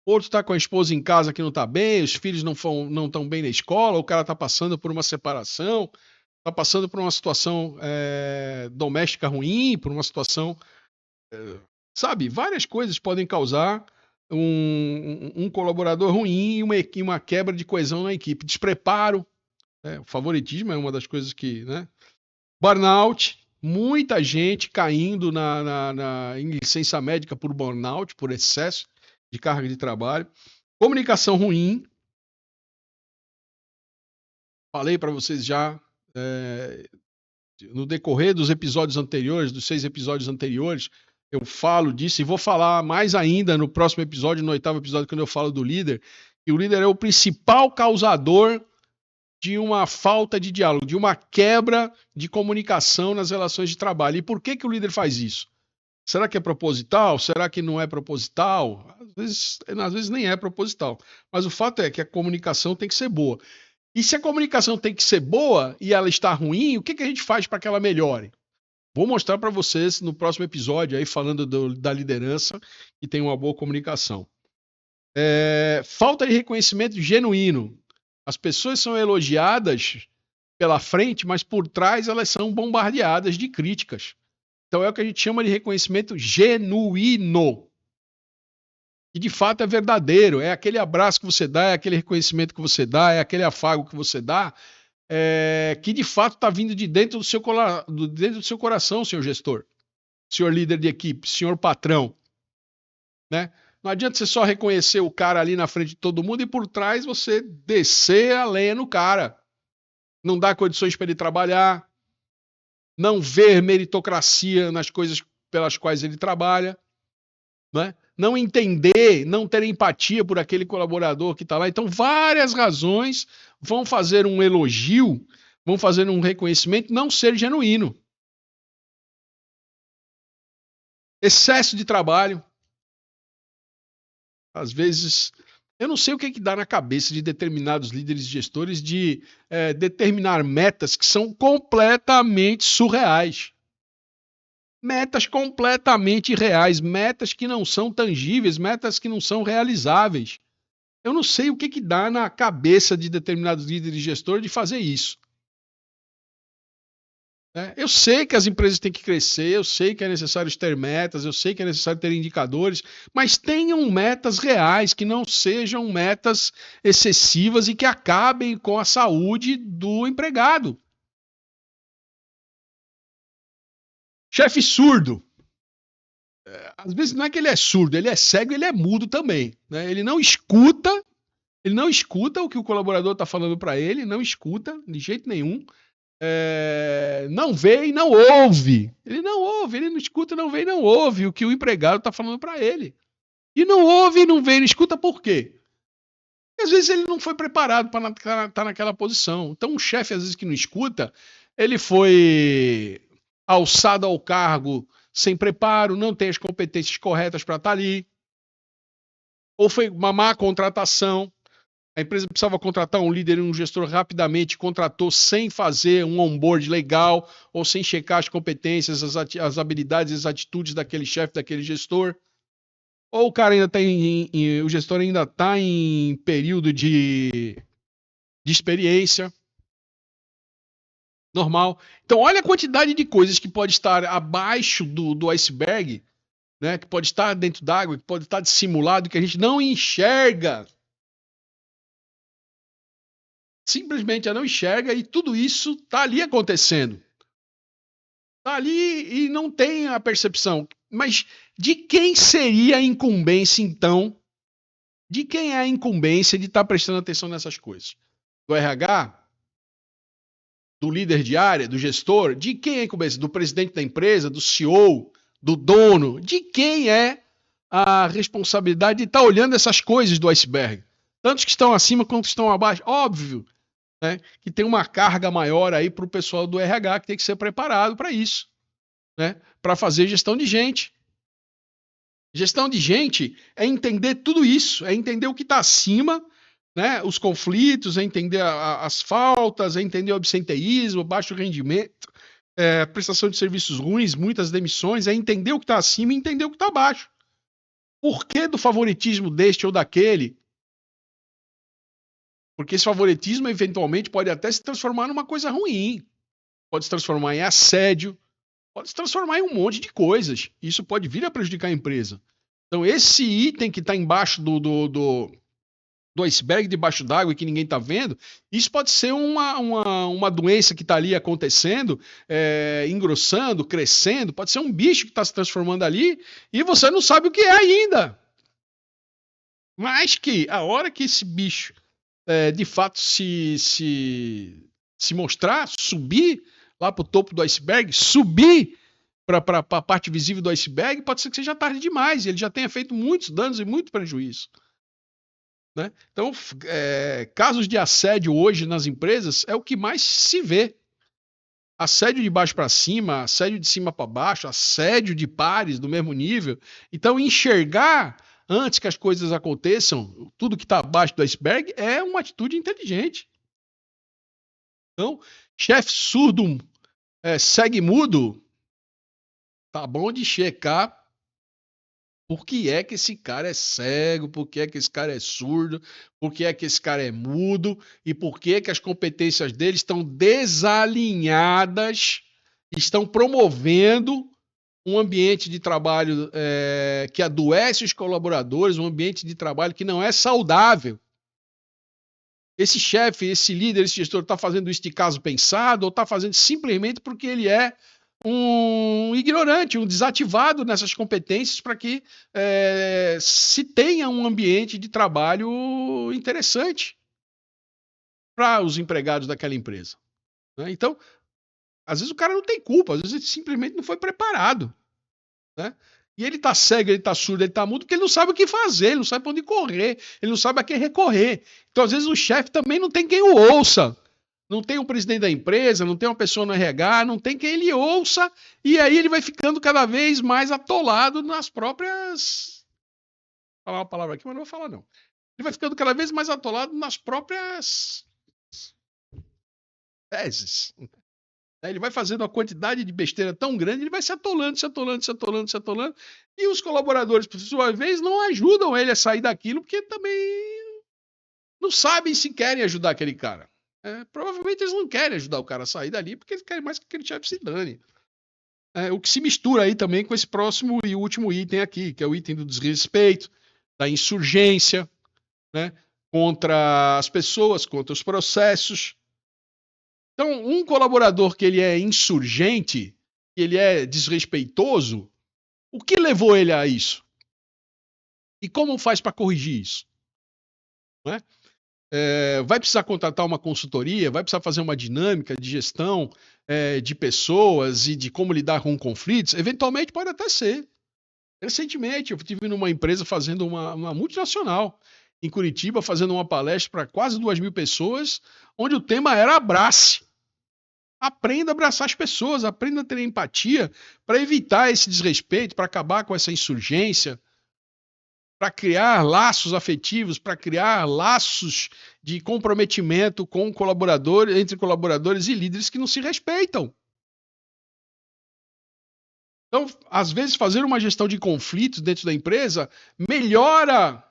outro está com a esposa em casa que não está bem, os filhos não estão bem na escola, o cara está passando por uma separação, está passando por uma situação doméstica ruim, por uma situação... sabe, várias coisas podem causar um colaborador ruim e uma quebra de coesão na equipe. Despreparo, o favoritismo é uma das coisas que... né? Burnout, muita gente caindo em licença médica por burnout, por excesso de carga de trabalho. Comunicação ruim. Falei para vocês já no decorrer dos episódios anteriores, dos 6 episódios anteriores, eu falo disso e vou falar mais ainda no próximo episódio, no 8º episódio, quando eu falo do líder. E o líder é o principal causador de uma falta de diálogo, de uma quebra de comunicação nas relações de trabalho. E por que o líder faz isso? Será que é proposital? Será que não é proposital? Às vezes nem é proposital. Mas o fato é que a comunicação tem que ser boa. E se a comunicação tem que ser boa e ela está ruim, o que a gente faz para que ela melhore? Vou mostrar para vocês no próximo episódio, aí falando da liderança que tem uma boa comunicação. Falta de reconhecimento genuíno. As pessoas são elogiadas pela frente, mas por trás elas são bombardeadas de críticas. Então é o que a gente chama de reconhecimento genuíno. E de fato é verdadeiro. É aquele abraço que você dá, é aquele reconhecimento que você dá, é aquele afago que você dá, que de fato está vindo de dentro do seu coração, senhor gestor, senhor líder de equipe, senhor patrão. Né? Não adianta você só reconhecer o cara ali na frente de todo mundo e por trás você descer a lenha no cara. Não dar condições para ele trabalhar, não ver meritocracia nas coisas pelas quais ele trabalha, né? Não entender, não ter empatia por aquele colaborador que está lá. Então, várias razões vão fazer um elogio, vão fazer um reconhecimento não ser genuíno. Excesso de trabalho. Às vezes, eu não sei o que dá na cabeça de determinados líderes e gestores de determinar metas que são completamente surreais. Metas completamente irreais, metas que não são tangíveis, metas que não são realizáveis. Eu não sei o que dá na cabeça de determinados líderes e gestores de fazer isso. Eu sei que as empresas têm que crescer, eu sei que é necessário ter metas, eu sei que é necessário ter indicadores, mas tenham metas reais, que não sejam metas excessivas e que acabem com a saúde do empregado. Chefe surdo. Às vezes não é que ele é surdo, ele é cego, ele é mudo também. Né? Ele não escuta o que o colaborador está falando para ele, não escuta de jeito nenhum. Não vê e não ouve. Ele não ouve, ele não escuta, não vê e não ouve o que o empregado está falando para ele. E não ouve, não vê, não escuta por quê? Porque às vezes ele não foi preparado para estar naquela posição. Então um chefe às vezes que não escuta, ele foi alçado ao cargo sem preparo, não tem as competências corretas para estar ali. Ou foi uma má contratação. A empresa precisava contratar um líder e um gestor rapidamente, contratou sem fazer um onboard legal ou sem checar as competências, as habilidades, as atitudes daquele chefe, daquele gestor. Ou o cara ainda está o gestor ainda está em período de experiência. Normal. Então, olha a quantidade de coisas que pode estar abaixo do iceberg, né? Que pode estar dentro d'água, que pode estar dissimulado, que a gente não enxerga. Simplesmente não enxerga e tudo isso está ali acontecendo. Está ali e não tem a percepção. Mas de quem seria a incumbência, então? De quem é a incumbência de estar prestando atenção nessas coisas? Do RH? Do líder de área, do gestor, de quem é a incumbência? Do presidente da empresa, do CEO, do dono? De quem é a responsabilidade de estar olhando essas coisas do iceberg? Tantos que estão acima quanto que estão abaixo. Óbvio, né, que tem uma carga maior aí para o pessoal do RH que tem que ser preparado para isso, né, para fazer gestão de gente. Gestão de gente é entender tudo isso, é entender o que está acima, né, os conflitos, é entender as faltas, é entender o absenteísmo, baixo rendimento, prestação de serviços ruins, muitas demissões, é entender o que está acima e entender o que está abaixo. Por que do favoritismo deste ou daquele? Porque esse favoritismo, eventualmente, pode até se transformar numa coisa ruim. Pode se transformar em assédio, pode se transformar em um monte de coisas. Isso pode vir a prejudicar a empresa. Então, esse item que está embaixo do iceberg, debaixo d'água e que ninguém está vendo, isso pode ser uma doença que está ali acontecendo, engrossando, crescendo, pode ser um bicho que está se transformando ali e você não sabe o que é ainda. Mas que a hora que esse bicho de fato se mostrar, subir lá para o topo do iceberg, subir para a parte visível do iceberg, pode ser que seja tarde demais e ele já tenha feito muitos danos e muito prejuízo. né? Então, casos de assédio hoje nas empresas é o que mais se vê. Assédio de baixo para cima, assédio de cima para baixo, assédio de pares do mesmo nível. Então, enxergar antes que as coisas aconteçam, tudo que está abaixo do iceberg, é uma atitude inteligente. Então, chefe surdo, segue mudo, tá bom de checar por que é que esse cara é cego, por que é que esse cara é surdo, por que é que esse cara é mudo e por que é que as competências dele estão desalinhadas, estão promovendo um ambiente de trabalho que adoece os colaboradores, um ambiente de trabalho que não é saudável. Esse chefe, esse líder, esse gestor está fazendo isso de caso pensado ou está fazendo simplesmente porque ele é um ignorante, um desativado nessas competências para que se tenha um ambiente de trabalho interessante para os empregados daquela empresa, né? Então, às vezes o cara não tem culpa, às vezes ele simplesmente não foi preparado, né? E ele tá cego, ele tá surdo, ele tá mudo, porque ele não sabe o que fazer, ele não sabe para onde correr, ele não sabe a quem recorrer. Então, às vezes, o chefe também não tem quem o ouça. Não tem o presidente da empresa, não tem uma pessoa no RH, não tem quem ele ouça, e aí ele vai ficando cada vez mais atolado nas próprias... Vou falar uma palavra aqui, mas não vou falar, não. Ele vai ficando cada vez mais atolado nas próprias teses. Ele vai fazendo uma quantidade de besteira tão grande, ele vai se atolando, se atolando, se atolando, se atolando, e os colaboradores, por sua vez, não ajudam ele a sair daquilo, porque também não sabem se querem ajudar aquele cara. Provavelmente eles não querem ajudar o cara a sair dali, porque eles querem mais que aquele chefe se dane. O que se mistura aí também com esse próximo e último item aqui, que é o item do desrespeito, da insurgência, né, contra as pessoas, contra os processos. Então, um colaborador que ele é insurgente, que ele é desrespeitoso, o que levou ele a isso? E como faz para corrigir isso? Não é? Vai precisar contratar uma consultoria, vai precisar fazer uma dinâmica de gestão de pessoas e de como lidar com conflitos? Eventualmente pode até ser. Recentemente eu estive numa empresa fazendo uma multinacional em Curitiba, fazendo uma palestra para quase 2.000 pessoas, onde o tema era abrace. Aprenda a abraçar as pessoas, aprenda a ter empatia para evitar esse desrespeito, para acabar com essa insurgência, para criar laços afetivos, para criar laços de comprometimento com colaboradores, entre colaboradores e líderes que não se respeitam. Então, às vezes, fazer uma gestão de conflitos dentro da empresa melhora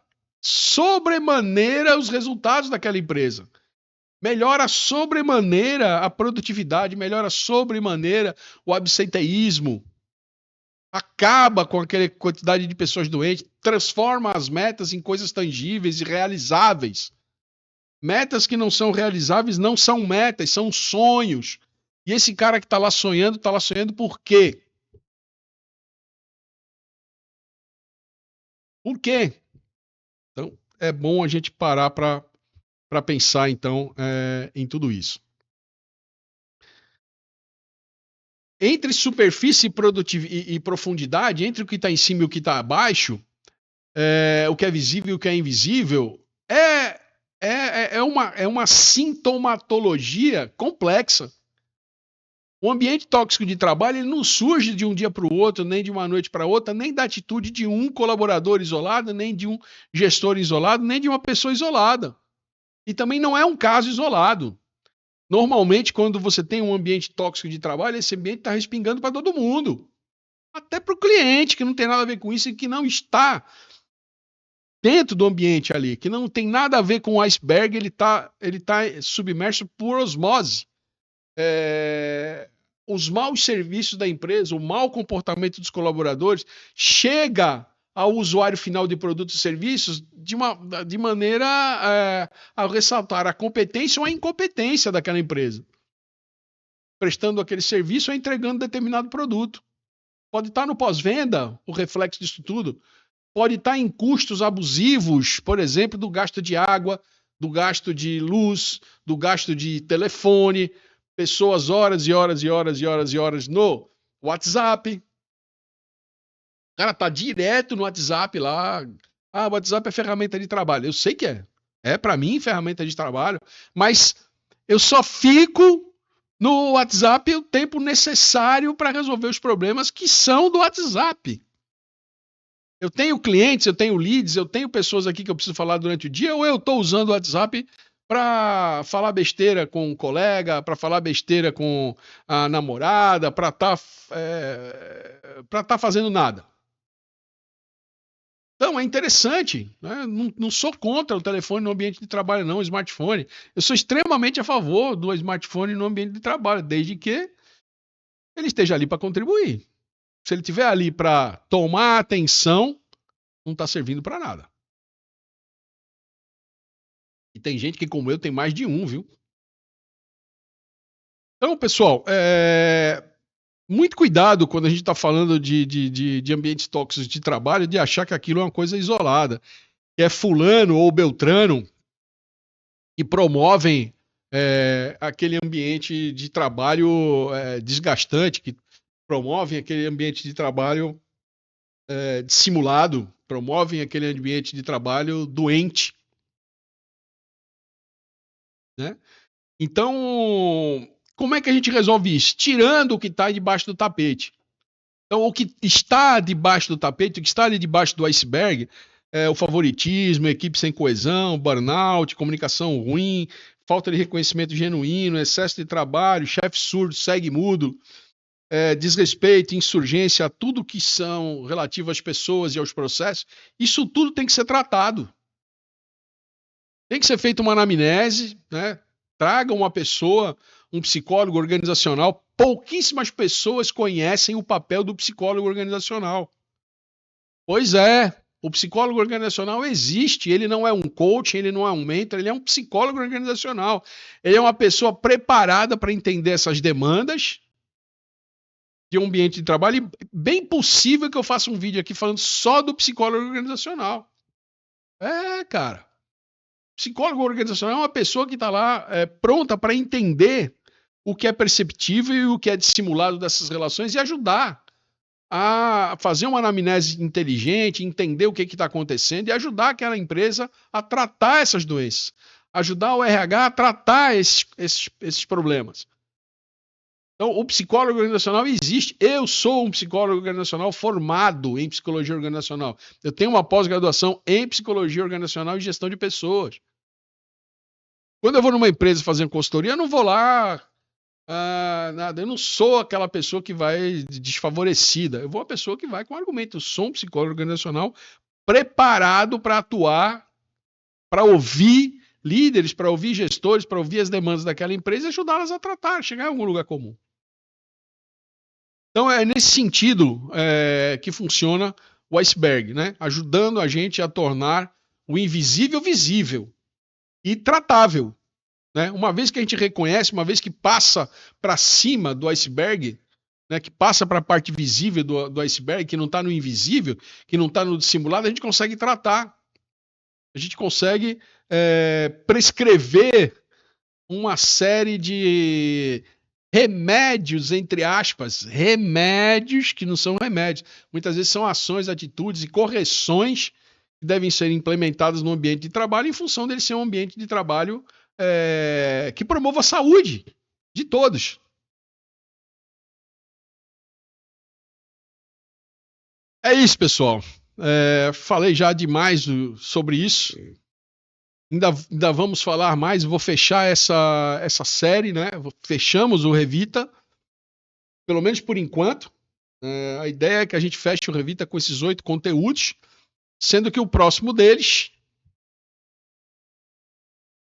sobremaneira os resultados daquela empresa. Melhora sobremaneira a produtividade, melhora sobremaneira o absenteísmo. Acaba com aquela quantidade de pessoas doentes, transforma as metas em coisas tangíveis e realizáveis. Metas que não são realizáveis não são metas, são sonhos. E esse cara que está lá sonhando por quê? Por quê? Então, é bom a gente parar para pensar, então, em tudo isso. Entre superfície e profundidade, entre o que está em cima e o que está abaixo, o que é visível e o que é invisível, é uma sintomatologia complexa. O ambiente tóxico de trabalho ele não surge de um dia para o outro, nem de uma noite para outra, nem da atitude de um colaborador isolado, nem de um gestor isolado, nem de uma pessoa isolada. E também não é um caso isolado. Normalmente, quando você tem um ambiente tóxico de trabalho, esse ambiente está respingando para todo mundo. Até para o cliente, que não tem nada a ver com isso e que não está dentro do ambiente ali, que não tem nada a ver com o iceberg, ele tá submerso por osmose. Os maus serviços da empresa, o mau comportamento dos colaboradores, chega ao usuário final de produtos e serviços de maneira a ressaltar a competência ou a incompetência daquela empresa, prestando aquele serviço ou entregando determinado produto. Pode estar no pós-venda, o reflexo disso tudo. Pode estar em custos abusivos, por exemplo, do gasto de água, do gasto de luz, do gasto de telefone, pessoas horas e horas e horas e horas e horas no WhatsApp. O cara tá direto no WhatsApp lá. O WhatsApp é ferramenta de trabalho. Eu sei que é. É, para mim, ferramenta de trabalho, mas eu só fico no WhatsApp o tempo necessário para resolver os problemas que são do WhatsApp. Eu tenho clientes, eu tenho leads, eu tenho pessoas aqui que eu preciso falar durante o dia, ou eu estou usando o WhatsApp para falar besteira com um colega, para falar besteira com a namorada, para tá fazendo nada. Então, é interessante, né? Não sou contra o telefone no ambiente de trabalho, não, o smartphone. Eu sou extremamente a favor do smartphone no ambiente de trabalho, desde que ele esteja ali para contribuir. Se ele estiver ali para tomar atenção, não está servindo para nada. E tem gente que, como eu, tem mais de um, viu? Então, pessoal, muito cuidado quando a gente está falando de ambientes tóxicos de trabalho, de achar que aquilo é uma coisa isolada. Que é fulano ou beltrano que promovem aquele ambiente de trabalho desgastante, que promovem aquele ambiente de trabalho dissimulado, promovem aquele ambiente de trabalho doente. Né? Então, como é que a gente resolve isso? Tirando o que está debaixo do tapete. Então, o que está debaixo do tapete, o que está ali debaixo do iceberg, é o favoritismo, equipe sem coesão, burnout, comunicação ruim, falta de reconhecimento genuíno, excesso de trabalho, chefe surdo, segue mudo, desrespeito, insurgência, tudo que são relativo às pessoas e aos processos, isso tudo tem que ser tratado. Tem que ser feita uma anamnese, né? Traga uma pessoa, um psicólogo organizacional. Pouquíssimas pessoas conhecem o papel do psicólogo organizacional. Pois é, o psicólogo organizacional existe. Ele não é um coach, ele não é um mentor, ele é um psicólogo organizacional. Ele é uma pessoa preparada para entender essas demandas de um ambiente de trabalho. E bem possível que eu faça um vídeo aqui falando só do psicólogo organizacional. Cara. Psicólogo organizacional é uma pessoa que está lá pronta para entender o que é perceptível e o que é dissimulado dessas relações e ajudar a fazer uma anamnese inteligente, entender o que está acontecendo e ajudar aquela empresa a tratar essas doenças, ajudar o RH a tratar esses problemas. Então, o psicólogo organizacional existe. Eu sou um psicólogo organizacional formado em psicologia organizacional. Eu tenho uma pós-graduação em psicologia organizacional e gestão de pessoas. Quando eu vou numa empresa fazendo consultoria, eu não vou lá nada. Eu não sou aquela pessoa que vai desfavorecida. Eu vou uma pessoa que vai com argumento. Eu sou um psicólogo organizacional preparado para atuar, para ouvir líderes, para ouvir gestores, para ouvir as demandas daquela empresa e ajudá-las a tratar, chegar em algum lugar comum. Então é nesse sentido que funciona o iceberg, né? Ajudando a gente a tornar o invisível visível e tratável. Né? Uma vez que a gente reconhece, uma vez que passa para cima do iceberg, né, que passa para a parte visível do iceberg, que não está no invisível, que não está no dissimulado, a gente consegue tratar. A gente consegue prescrever uma série de remédios, entre aspas, remédios que não são remédios. Muitas vezes são ações, atitudes e correções que devem ser implementadas no ambiente de trabalho em função dele ser um ambiente de trabalho que promova a saúde de todos. É isso, pessoal. Falei já demais sobre isso. Ainda vamos falar mais. Vou fechar essa série, né? Fechamos o Revita, pelo menos por enquanto. A ideia é que a gente feche o Revita com esses 8 conteúdos, sendo que o próximo deles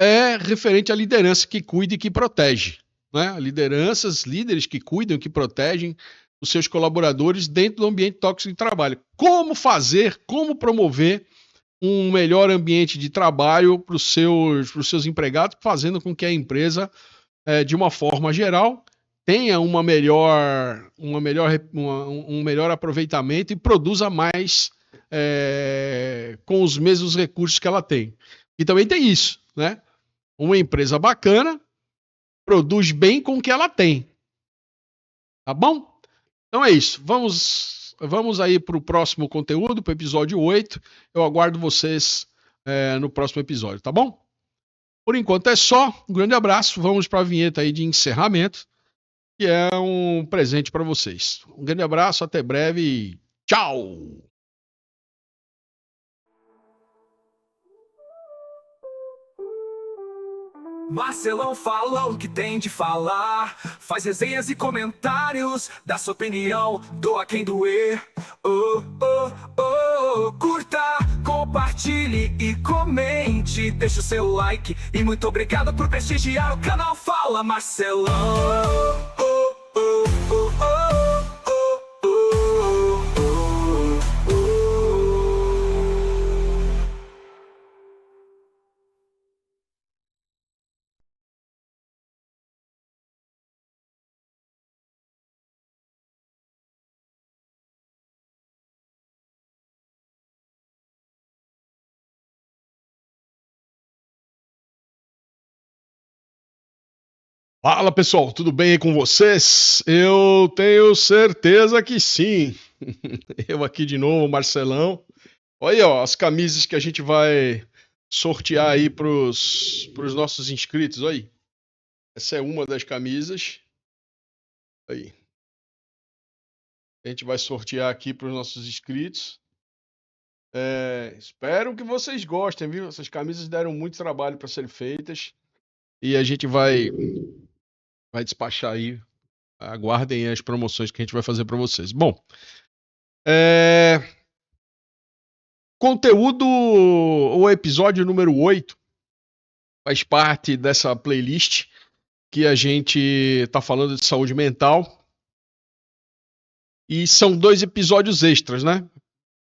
é referente à liderança que cuida e que protege. Né? Líderes que cuidam e que protegem os seus colaboradores dentro do ambiente tóxico de trabalho. Como promover um melhor ambiente de trabalho para os seus empregados, fazendo com que a empresa, de uma forma geral, tenha um melhor aproveitamento e produza mais com os mesmos recursos que ela tem. E também tem isso, né? Uma empresa bacana produz bem com o que ela tem. Tá bom? Então é isso. Vamos aí para o próximo conteúdo, para o episódio 8. Eu aguardo vocês no próximo episódio, tá bom? Por enquanto é só. Um grande abraço. Vamos para a vinheta aí de encerramento, que é um presente para vocês. Um grande abraço, até breve e tchau! Marcelão fala o que tem de falar, faz resenhas e comentários, dá sua opinião, doa quem doer. Curta, compartilhe e comente, deixa o seu like. E muito obrigado por prestigiar o canal Fala Marcelão. Fala pessoal, tudo bem aí com vocês? Eu tenho certeza que sim. Eu aqui de novo, Marcelão. Olha aí, ó, as camisas que a gente vai sortear aí pros nossos inscritos, olha aí. Essa é uma das camisas. Aí. A gente vai sortear aqui pros nossos inscritos. Espero que vocês gostem, viu? Essas camisas deram muito trabalho para serem feitas. E a gente vai despachar aí. Aguardem as promoções que a gente vai fazer para vocês. Bom, conteúdo, o episódio número 8 faz parte dessa playlist que a gente está falando de saúde mental. E são 2 episódios extras, né?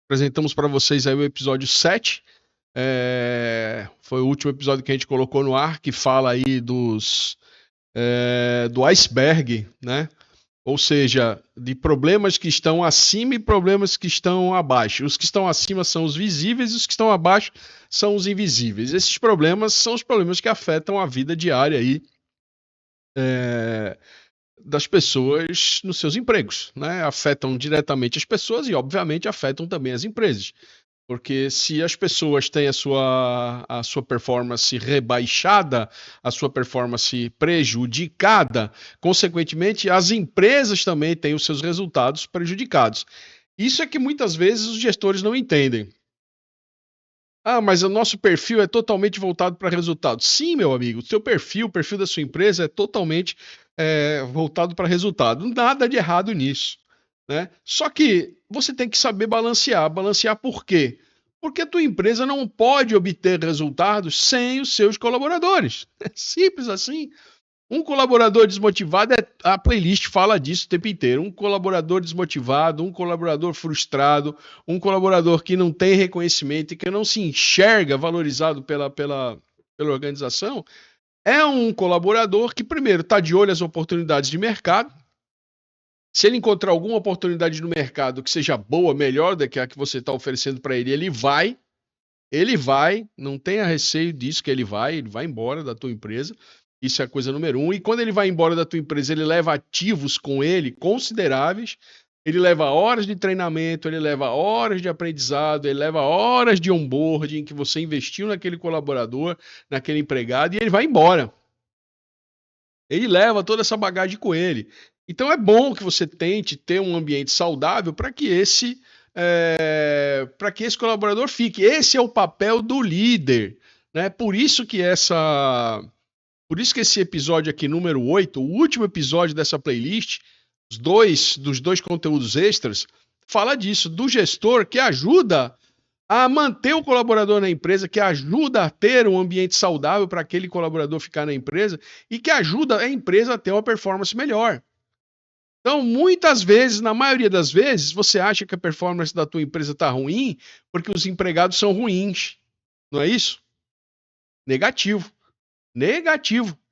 Apresentamos para vocês aí o episódio 7. Foi o último episódio que a gente colocou no ar, que fala aí do iceberg, né? Ou seja, de problemas que estão acima e problemas que estão abaixo. Os que estão acima são os visíveis e os que estão abaixo são os invisíveis. Esses problemas são os problemas que afetam a vida diária aí, das pessoas nos seus empregos, né? Afetam diretamente as pessoas e, obviamente, afetam também as empresas. Porque se as pessoas têm a sua performance rebaixada, a sua performance prejudicada, consequentemente, as empresas também têm os seus resultados prejudicados. Isso é que muitas vezes os gestores não entendem. Ah, mas o nosso perfil é totalmente voltado para resultados. Sim, meu amigo, o seu perfil, o perfil da sua empresa é totalmente voltado para resultado. Nada de errado nisso, né? Só que você tem que saber balancear. Balancear por quê? Porque a tua empresa não pode obter resultados sem os seus colaboradores. É simples assim. Um colaborador desmotivado, a playlist fala disso o tempo inteiro. Um colaborador desmotivado, um colaborador frustrado, um colaborador que não tem reconhecimento e que não se enxerga valorizado pela organização, é um colaborador que, primeiro, está de olho nas oportunidades de mercado. Se ele encontrar alguma oportunidade no mercado que seja boa, melhor do que a que você está oferecendo para ele, ele vai, não tenha receio disso, que ele vai embora da tua empresa. Isso é a coisa número 1. E quando ele vai embora da tua empresa, ele leva ativos com ele consideráveis. Ele leva horas de treinamento, ele leva horas de aprendizado, ele leva horas de onboarding que você investiu naquele colaborador, naquele empregado, e ele vai embora. Ele leva toda essa bagagem com ele. Então é bom que você tente ter um ambiente saudável para que esse colaborador fique. Esse é o papel do líder, né? Por isso que esse episódio aqui, número 8, o último episódio dessa playlist, dos dois conteúdos extras, fala disso, do gestor que ajuda a manter o colaborador na empresa, que ajuda a ter um ambiente saudável para aquele colaborador ficar na empresa e que ajuda a empresa a ter uma performance melhor. Então, muitas vezes, na maioria das vezes, você acha que a performance da tua empresa está ruim porque os empregados são ruins. Não é isso? Negativo.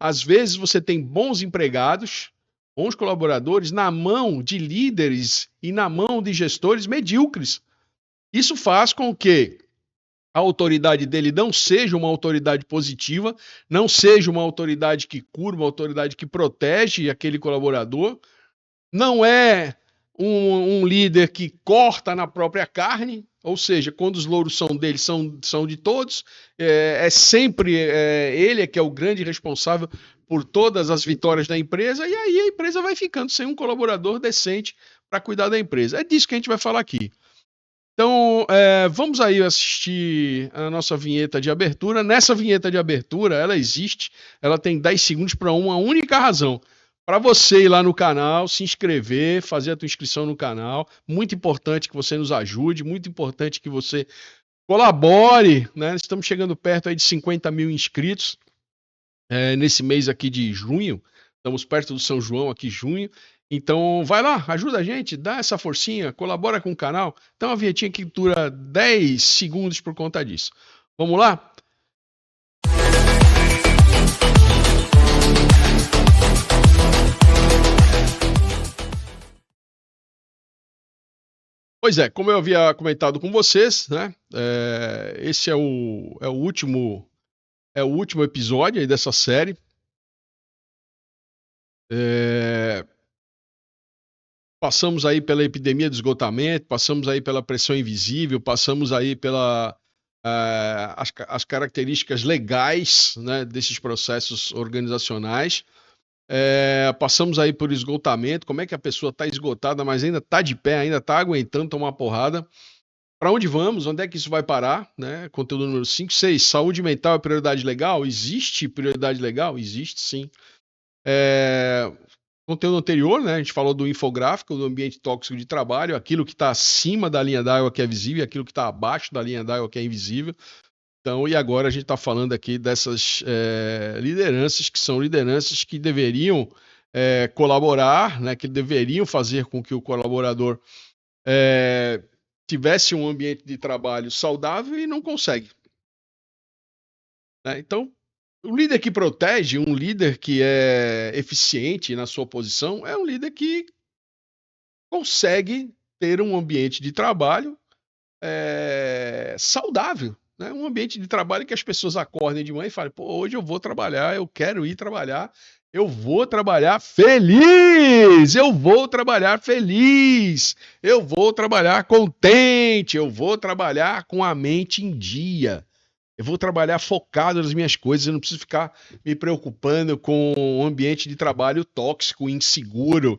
Às vezes você tem bons empregados, bons colaboradores na mão de líderes e na mão de gestores medíocres. Isso faz com que a autoridade dele não seja uma autoridade positiva, não seja uma autoridade que cura, uma autoridade que protege aquele colaborador. Não é um líder que corta na própria carne, ou seja, quando os louros são dele, são de todos, é sempre ele que é o grande responsável por todas as vitórias da empresa, e aí a empresa vai ficando sem um colaborador decente para cuidar da empresa. É disso que a gente vai falar aqui. Então, vamos aí assistir a nossa vinheta de abertura. Nessa vinheta de abertura, ela existe, ela tem 10 segundos para uma única razão. Para você ir lá no canal, se inscrever, fazer a tua inscrição no canal. Muito importante que você nos ajude, muito importante que você colabore, né? Estamos chegando perto aí de 50 mil inscritos nesse mês aqui de junho. Estamos perto do São João aqui, junho. Então, vai lá, ajuda a gente, dá essa forcinha, colabora com o canal. Então, a vinhetinha que dura 10 segundos por conta disso. Vamos lá? Pois é, como eu havia comentado com vocês, né? Esse é o último episódio aí dessa série. Passamos aí pela epidemia de esgotamento, passamos aí pela pressão invisível, passamos aí pela as características legais, né, desses processos organizacionais. Passamos aí por esgotamento, como é que a pessoa está esgotada, mas ainda está de pé, ainda está aguentando tomar porrada. Para onde vamos? Onde é que isso vai parar? Né? Conteúdo número 5, 6. Saúde mental é prioridade legal? Existe prioridade legal? Existe sim. Conteúdo anterior, né? A gente falou do infográfico, do ambiente tóxico de trabalho, aquilo que está acima da linha d'água que é visível, aquilo que está abaixo da linha d'água que é invisível. Então, e agora a gente está falando aqui dessas lideranças, que são lideranças que deveriam colaborar, né? Que deveriam fazer com que o colaborador tivesse um ambiente de trabalho saudável e não consegue. Então, o líder que protege, um líder que é eficiente na sua posição, é um líder que consegue ter um ambiente de trabalho saudável. Né? Um ambiente de trabalho que as pessoas acordem de manhã e falem, pô, hoje eu vou trabalhar, eu quero ir trabalhar, eu vou trabalhar feliz, eu vou trabalhar feliz, eu vou trabalhar contente, eu vou trabalhar com a mente em dia. Eu vou trabalhar focado nas minhas coisas, eu não preciso ficar me preocupando com um ambiente de trabalho tóxico, inseguro,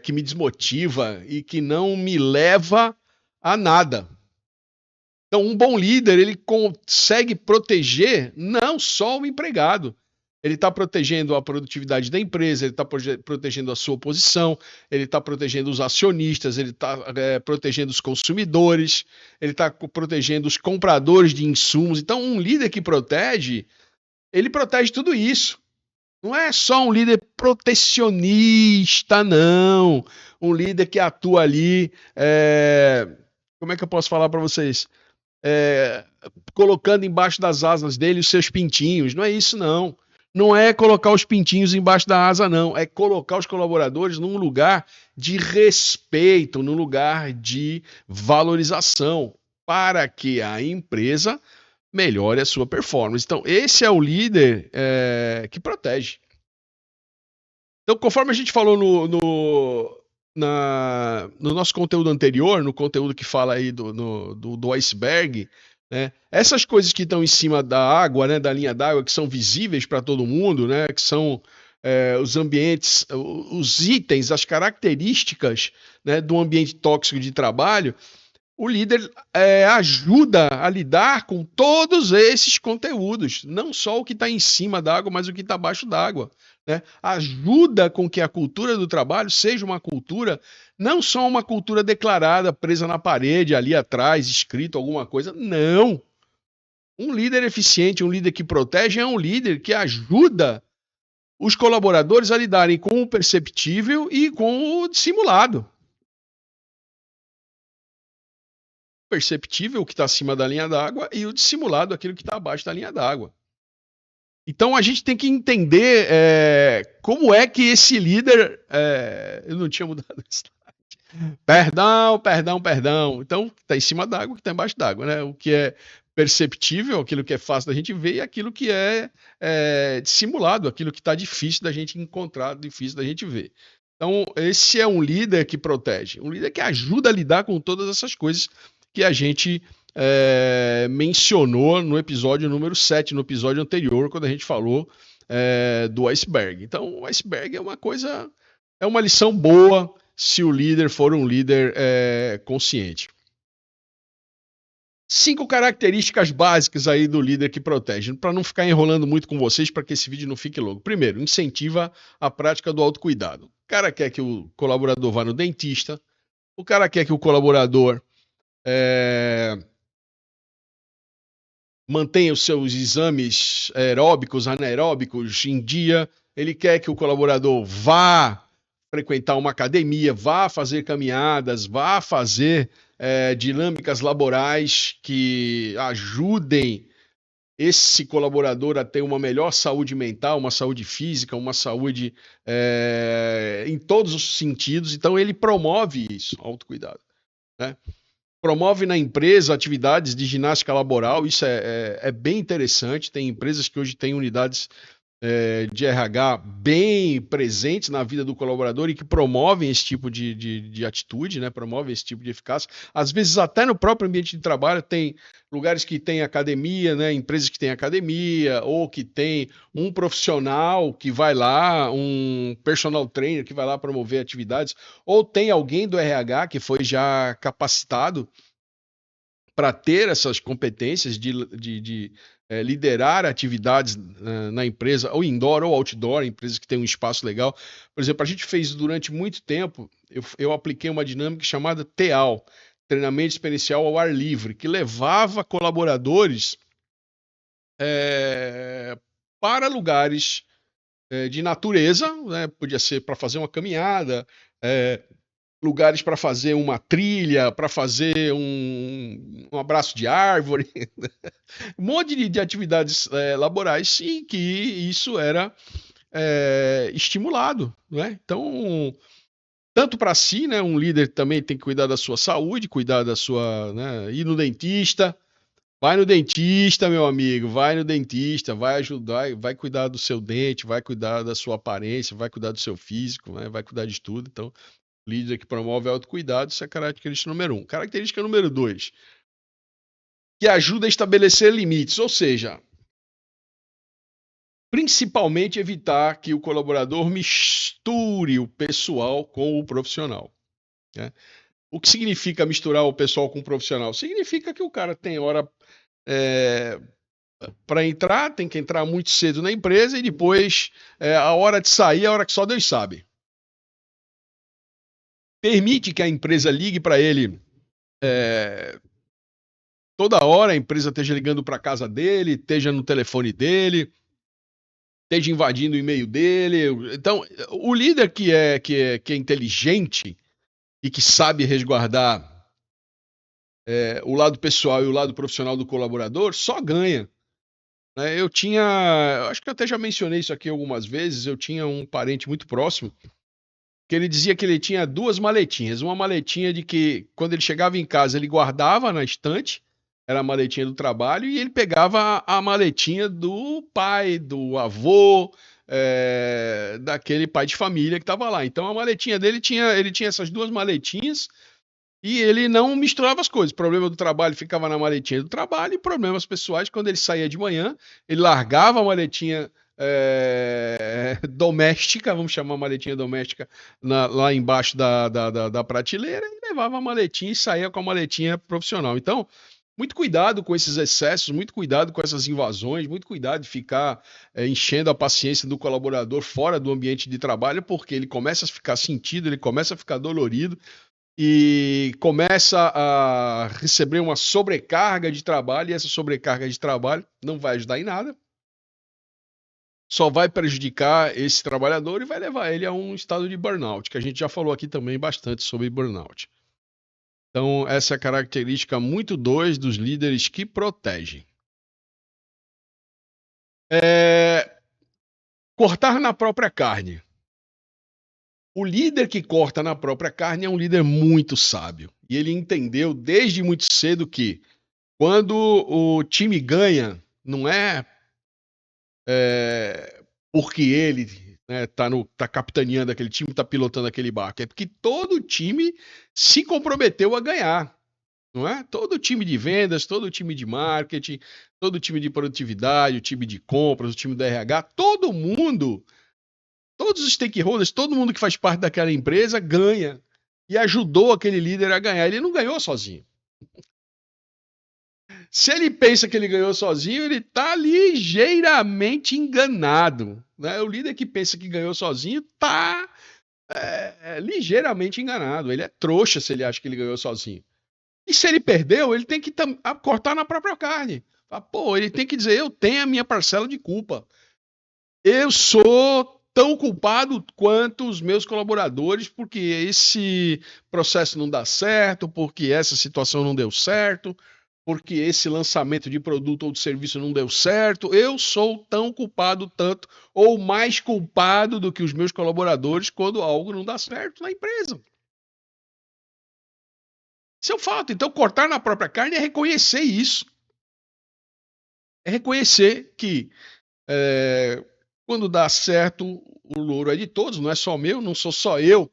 que me desmotiva e que não me leva a nada. Então, um bom líder, ele consegue proteger não só o empregado, ele está protegendo a produtividade da empresa, ele está protegendo a sua posição, ele está protegendo os acionistas, ele está protegendo os consumidores, ele está protegendo os compradores de insumos. Então, um líder que protege, ele protege tudo isso. Não é só um líder protecionista, não. Um líder que atua ali, como é que eu posso falar para vocês? Colocando embaixo das asas dele os seus pintinhos. Não é isso, não. Não é colocar os pintinhos embaixo da asa, não. É colocar os colaboradores num lugar de respeito, num lugar de valorização, para que a empresa melhore a sua performance. Então, esse é o líder que protege. Então, conforme a gente falou no nosso conteúdo anterior, no conteúdo que fala aí do iceberg, né? Essas coisas que estão em cima da água, né, da linha d'água, que são visíveis para todo mundo, né, que são os ambientes, os itens, as características, né, do ambiente tóxico de trabalho, o líder ajuda a lidar com todos esses conteúdos, não só o que está em cima da água, mas o que está abaixo d'água. Né? Ajuda com que a cultura do trabalho seja uma cultura, não só uma cultura declarada, presa na parede, ali atrás, escrito alguma coisa, não. Um líder eficiente, um líder que protege, é um líder que ajuda os colaboradores a lidarem com o perceptível e com o dissimulado. O perceptível, o que está acima da linha d'água, e o dissimulado, aquilo que está abaixo da linha d'água. Então a gente tem que entender como é que esse líder... eu não tinha mudado o slide. Perdão. Então, está em cima d'água, que está embaixo d'água, né? O que é perceptível, aquilo que é fácil da gente ver, e aquilo que é dissimulado, aquilo que está difícil da gente encontrar, difícil da gente ver. Então, esse é um líder que protege, um líder que ajuda a lidar com todas essas coisas que a gente mencionou no episódio número 7, no episódio anterior, quando a gente falou do iceberg. Então, o iceberg é uma lição boa se o líder for um líder consciente. 5 características básicas aí do líder que protege, para não ficar enrolando muito com vocês, para que esse vídeo não fique longo. Primeiro, incentiva a prática do autocuidado. O cara quer que o colaborador vá no dentista, o cara quer que o colaborador mantenha os seus exames aeróbicos, anaeróbicos em dia, ele quer que o colaborador vá frequentar uma academia, vá fazer caminhadas, vá fazer dinâmicas laborais que ajudem esse colaborador a ter uma melhor saúde mental, uma saúde física, uma saúde em todos os sentidos. Então ele promove isso, autocuidado, né? Promove na empresa atividades de ginástica laboral, isso é bem interessante. Tem empresas que hoje têm unidades de RH bem presentes na vida do colaborador e que promovem esse tipo de atitude, né? Promovem esse tipo de eficácia. Às vezes até no próprio ambiente de trabalho tem lugares que tem academia, né? Empresas que têm academia, ou que tem um profissional que vai lá, um personal trainer que vai lá promover atividades, ou tem alguém do RH que foi já capacitado para ter essas competências de liderar atividades na empresa, ou indoor ou outdoor, empresas que têm um espaço legal. Por exemplo, a gente fez durante muito tempo, eu apliquei uma dinâmica chamada TEAL, Treinamento Experiencial ao Ar Livre, que levava colaboradores para lugares de natureza, né? Podia ser para fazer uma caminhada, lugares para fazer uma trilha, para fazer um abraço de árvore, um monte de atividades laborais, e que isso era estimulado, né? Então, tanto para si, né? Um líder também tem que cuidar da sua saúde, cuidar da sua, né? Ir no dentista. Vai no dentista, meu amigo, vai no dentista, vai ajudar, vai cuidar do seu dente, vai cuidar da sua aparência, vai cuidar do seu físico, né? Vai cuidar de tudo. Então, líder que promove autocuidado, isso é a característica número 1. Característica número 2, que ajuda a estabelecer limites, ou seja, principalmente evitar que o colaborador misture o pessoal com o profissional, né? O que significa misturar o pessoal com o profissional? Significa que o cara tem hora para entrar, tem que entrar muito cedo na empresa, e depois a hora de sair é a hora que só Deus sabe. Permite que a empresa ligue para ele toda hora, a empresa esteja ligando para a casa dele, esteja no telefone dele, esteja invadindo o e-mail dele. Então, o líder que é inteligente e que sabe resguardar o lado pessoal e o lado profissional do colaborador só ganha. Eu acho que eu até já mencionei isso aqui algumas vezes, eu tinha um parente muito próximo que ele dizia que ele tinha 2 maletinhas. Uma maletinha de que, quando ele chegava em casa, ele guardava na estante, era a maletinha do trabalho, e ele pegava a maletinha do pai, do avô, daquele pai de família que estava lá. Então a maletinha dele ele tinha essas 2 maletinhas, e ele não misturava as coisas. O problema do trabalho ficava na maletinha do trabalho, e problemas pessoais, quando ele saía de manhã, ele largava a maletinha doméstica, vamos chamar a maletinha doméstica, lá embaixo da prateleira, e levava a maletinha e saía com a maletinha profissional. Então, muito cuidado com esses excessos, muito cuidado com essas invasões, muito cuidado de ficar enchendo a paciência do colaborador fora do ambiente de trabalho, porque ele começa a ficar sentido, ele começa a ficar dolorido, e começa a receber uma sobrecarga de trabalho, e essa sobrecarga de trabalho não vai ajudar em nada, só vai prejudicar esse trabalhador e vai levar ele a um estado de burnout, que a gente já falou aqui também bastante sobre burnout. Então, essa é a característica muito 2 dos líderes que protegem. Cortar na própria carne. O líder que corta na própria carne é um líder muito sábio. E ele entendeu desde muito cedo que quando o time ganha, não é porque ele tá capitaneando aquele time, tá pilotando aquele barco. É porque todo o time se comprometeu a ganhar. não é? Todo time de vendas, todo time de marketing, todo time de produtividade, o time de compras, o time do RH, todo mundo, todos os stakeholders, todo mundo que faz parte daquela empresa ganha e ajudou aquele líder a ganhar. Ele não ganhou sozinho. Se ele pensa que ele ganhou sozinho, ele está ligeiramente enganado, né? O líder que pensa que ganhou sozinho está ligeiramente enganado. Ele é trouxa se ele acha que ele ganhou sozinho. E se ele perdeu, ele tem que cortar na própria carne. Pô, ele tem que dizer, eu tenho a minha parcela de culpa. Eu sou tão culpado quanto os meus colaboradores, porque esse processo não dá certo, porque essa situação não deu certo, porque esse lançamento de produto ou de serviço não deu certo. Eu sou tão culpado tanto, ou mais culpado do que os meus colaboradores quando algo não dá certo na empresa. Isso é um fato. Então, cortar na própria carne é reconhecer isso. É reconhecer que quando dá certo, o louro é de todos, não é só meu, não sou só eu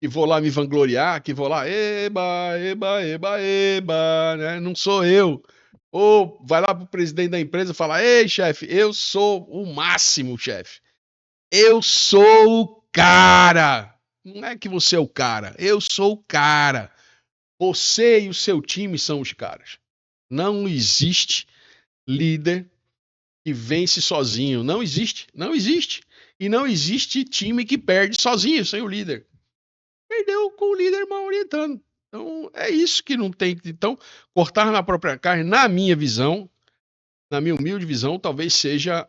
que vou lá me vangloriar, que vou lá, eba, eba, eba, eba, né? Não sou eu. Ou vai lá pro presidente da empresa e fala, ei, chefe, eu sou o máximo, chefe. Eu sou o cara. Não é que você é o cara, eu sou o cara. Você e o seu time são os caras. Não existe líder que vence sozinho. Não existe. Não existe. E não existe time que perde sozinho, sem o líder. Perdeu com o líder mal orientando. Então, é isso que não tem. Então, cortar na própria carne, na minha visão, na minha humilde visão, talvez seja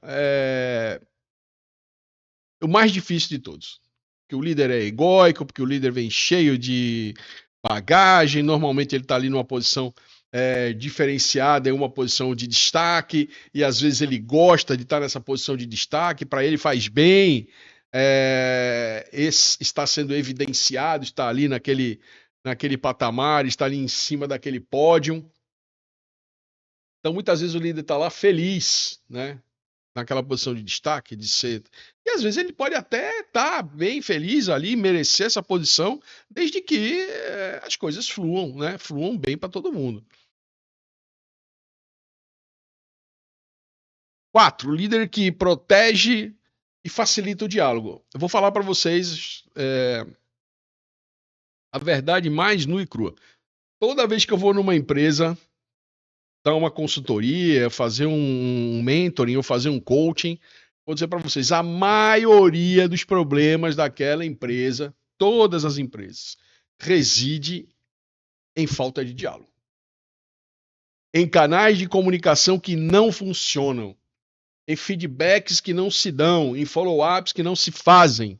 o mais difícil de todos. Porque o líder é egóico, porque o líder vem cheio de bagagem, normalmente ele está ali numa posição diferenciada, em uma posição de destaque, e às vezes ele gosta de estar nessa posição de destaque, para ele faz bem, está sendo evidenciado, está ali naquele patamar, está ali em cima daquele pódio. Então muitas vezes o líder está lá feliz, né? Naquela posição de destaque, de ser. E às vezes ele pode até estar bem feliz ali, merecer essa posição, desde que as coisas fluam, né? Fluam bem para todo mundo. 4, o líder que protege e facilita o diálogo. Eu vou falar para vocês a verdade mais nua e crua. Toda vez que eu vou numa empresa, dar uma consultoria, fazer um mentoring ou fazer um coaching, vou dizer para vocês, a maioria dos problemas daquela empresa, todas as empresas, reside em falta de diálogo. Em canais de comunicação que não funcionam, em feedbacks que não se dão, em follow-ups que não se fazem.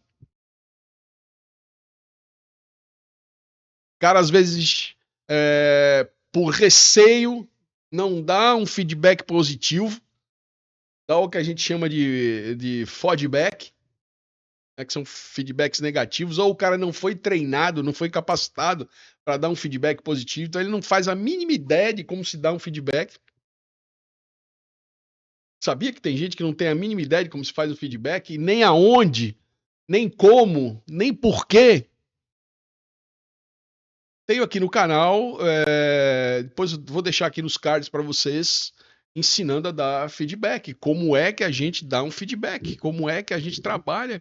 Cara, às vezes, por receio, não dá um feedback positivo, dá o que a gente chama de feedback, né, que são feedbacks negativos, ou o cara não foi treinado, não foi capacitado para dar um feedback positivo, então ele não faz a mínima ideia de como se dá um feedback. Sabia que tem gente que não tem a mínima ideia de como se faz um feedback, nem aonde, nem como, nem porquê? Tenho aqui no canal, depois eu vou deixar aqui nos cards para vocês, ensinando a dar feedback. Como é que a gente dá um feedback? Como é que a gente trabalha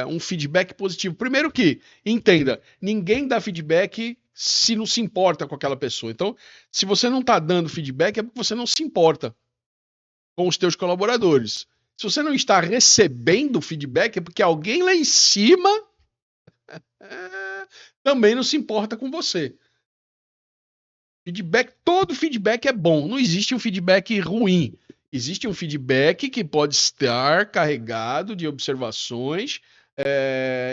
um feedback positivo? Primeiro que, entenda, ninguém dá feedback se não se importa com aquela pessoa. Então, se você não está dando feedback, é porque você não se importa com os teus colaboradores. Se você não está recebendo feedback, é porque alguém lá em cima também não se importa com você. Feedback, todo feedback é bom. Não existe um feedback ruim. Existe um feedback que pode estar carregado de observações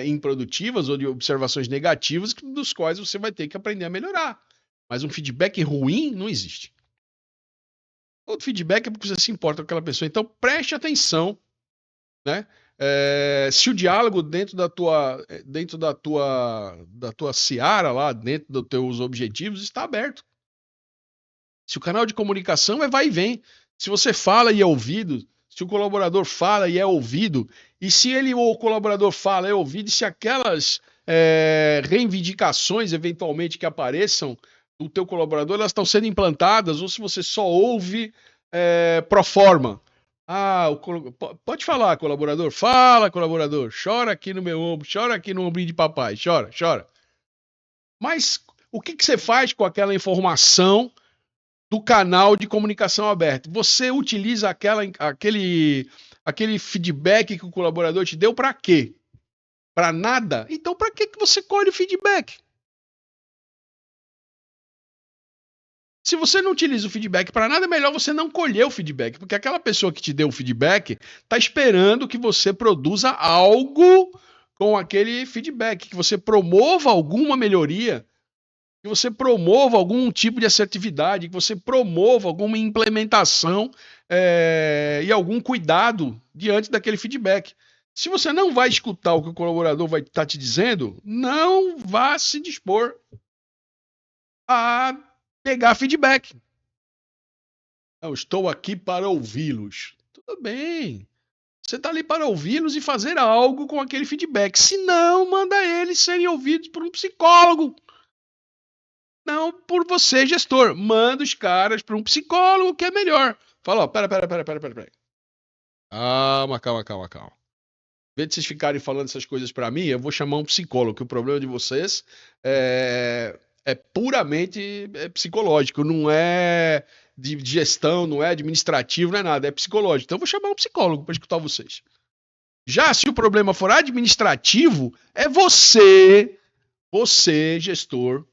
improdutivas ou de observações negativas, dos quais você vai ter que aprender a melhorar. Mas um feedback ruim não existe. Todo feedback é porque você se importa com aquela pessoa. Então, preste atenção, né? Se o diálogo dentro da tua seara lá, dentro dos teus objetivos, está aberto. Se o canal de comunicação vai e vem. Se você fala e é ouvido, se o colaborador fala e é ouvido, e se o colaborador fala e é ouvido, e se aquelas reivindicações eventualmente que apareçam do teu colaborador, elas estão sendo implantadas ou se você só ouve pro forma. Pode falar, colaborador. Fala, colaborador. Chora aqui no meu ombro, chora aqui no ombrinho de papai. Chora, chora. Mas o que você faz com aquela informação do canal de comunicação aberto? Você utiliza aquele feedback que o colaborador te deu para quê? Para nada? Então, para que você colhe o feedback? Se você não utiliza o feedback para nada, é melhor você não colher o feedback, porque aquela pessoa que te deu o feedback está esperando que você produza algo com aquele feedback, que você promova alguma melhoria, que você promova algum tipo de assertividade, que você promova alguma implementação e algum cuidado diante daquele feedback. Se você não vai escutar o que o colaborador vai estar te dizendo, não vá se dispor a pegar feedback. Eu estou aqui para ouvi-los. Tudo bem. Você está ali para ouvi-los e fazer algo com aquele feedback. Se não, manda eles serem ouvidos por um psicólogo. Não por você, gestor. Manda os caras para um psicólogo que é melhor. Fala, ó, pera. Calma. Em vez de vocês ficarem falando essas coisas para mim, eu vou chamar um psicólogo, que o problema de vocês é puramente psicológico, não é de gestão, não é administrativo, não é nada, é psicológico. Então eu vou chamar um psicólogo para escutar vocês. Já se o problema for administrativo, é você, gestor,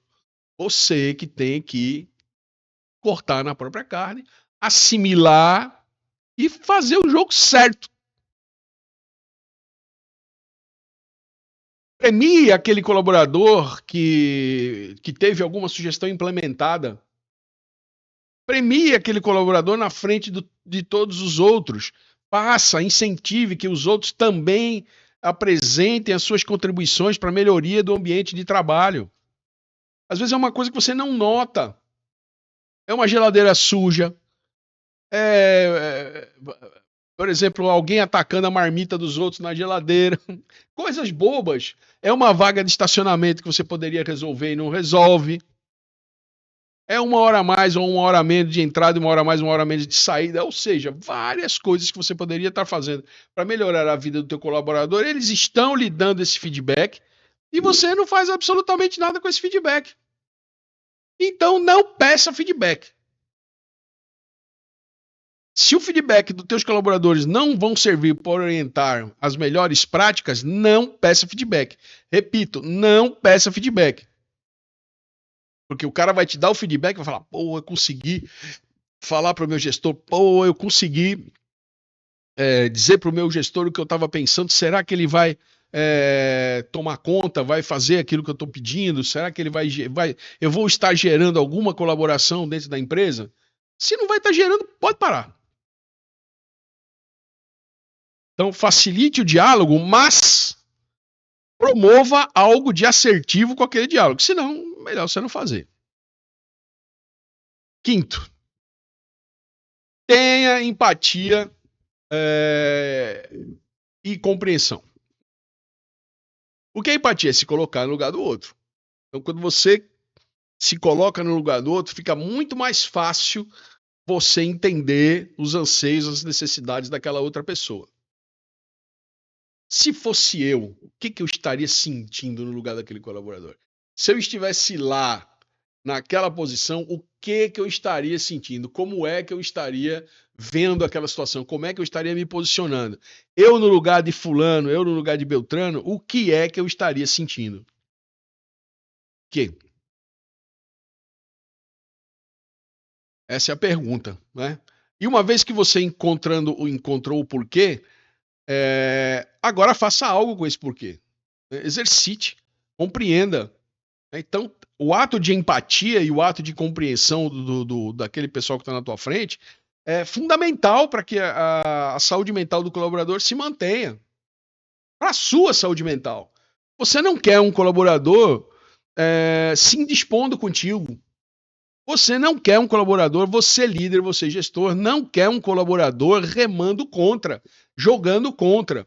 você que tem que cortar na própria carne, assimilar e fazer o jogo certo. Premie aquele colaborador que teve alguma sugestão implementada. Premie aquele colaborador na frente de todos os outros. Incentive que os outros também apresentem as suas contribuições para a melhoria do ambiente de trabalho. Às vezes é uma coisa que você não nota. É uma geladeira suja. Por exemplo, alguém atacando a marmita dos outros na geladeira. Coisas bobas. É uma vaga de estacionamento que você poderia resolver e não resolve. É 1 hora a mais ou 1 hora a menos de entrada, 1 hora a mais, 1 hora a menos de saída. Ou seja, várias coisas que você poderia estar fazendo para melhorar a vida do teu colaborador. Eles estão lhe dando esse feedback e você não faz absolutamente nada com esse feedback. Então não peça feedback. Se o feedback dos teus colaboradores não vão servir para orientar as melhores práticas, não peça feedback. Repito, não peça feedback. Porque o cara vai te dar o feedback e vai falar, pô, eu consegui falar para o meu gestor, pô, eu consegui dizer para o meu gestor o que eu estava pensando, será que ele vai tomar conta, vai fazer aquilo que eu estou pedindo? Será que ele eu vou estar gerando alguma colaboração dentro da empresa? Se não vai estar gerando, pode parar. Então, facilite o diálogo, mas promova algo de assertivo com aquele diálogo. Senão, melhor você não fazer. Quinto, tenha empatia e compreensão. O que é empatia? É se colocar no lugar do outro. Então, quando você se coloca no lugar do outro, fica muito mais fácil você entender os anseios, as necessidades daquela outra pessoa. Se fosse eu, o que eu estaria sentindo no lugar daquele colaborador? Se eu estivesse lá, naquela posição, o que eu estaria sentindo? Como é que eu estaria vendo aquela situação? Como é que eu estaria me posicionando? Eu no lugar de fulano, eu no lugar de Beltrano, o que é que eu estaria sentindo? Essa é a pergunta, né? E uma vez que você encontrou o porquê, agora faça algo com esse porquê. Exercite, compreenda. Então, o ato de empatia e o ato de compreensão daquele pessoal que está na tua frente é fundamental para que a saúde mental do colaborador se mantenha. Para a sua saúde mental. Você não quer um colaborador se indispondo contigo. Você não quer um colaborador, você líder, você gestor, não quer um colaborador remando contra, jogando contra.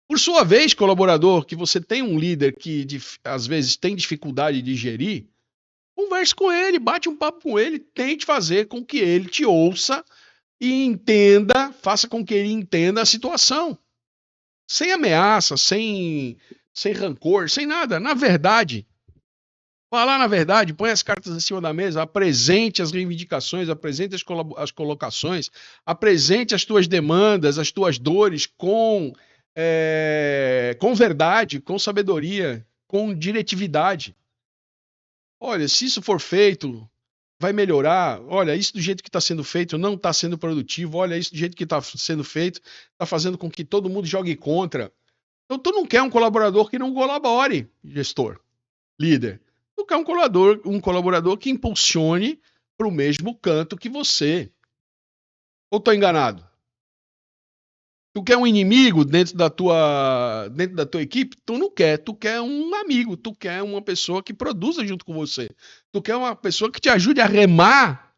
Por sua vez, colaborador, que você tem um líder que às vezes tem dificuldade de gerir, converse com ele, bate um papo com ele, tente fazer com que ele te ouça e entenda, faça com que ele entenda a situação. Sem ameaça, sem rancor, sem nada. Na verdade, vá lá na verdade, põe as cartas em cima da mesa, apresente as reivindicações, apresente as colocações, apresente as tuas demandas, as tuas dores com verdade, com sabedoria, com diretividade. Olha, se isso for feito, vai melhorar. Olha, isso do jeito que está sendo feito não está sendo produtivo. Olha, isso do jeito que está sendo feito está fazendo com que todo mundo jogue contra. Então, tu não quer um colaborador que não colabore, gestor, líder. Tu quer um colaborador que impulsione para o mesmo canto que você. Ou estou enganado? Tu quer um inimigo dentro da tua equipe? Tu não quer. Tu quer um amigo. Tu quer uma pessoa que produza junto com você. Tu quer uma pessoa que te ajude a remar.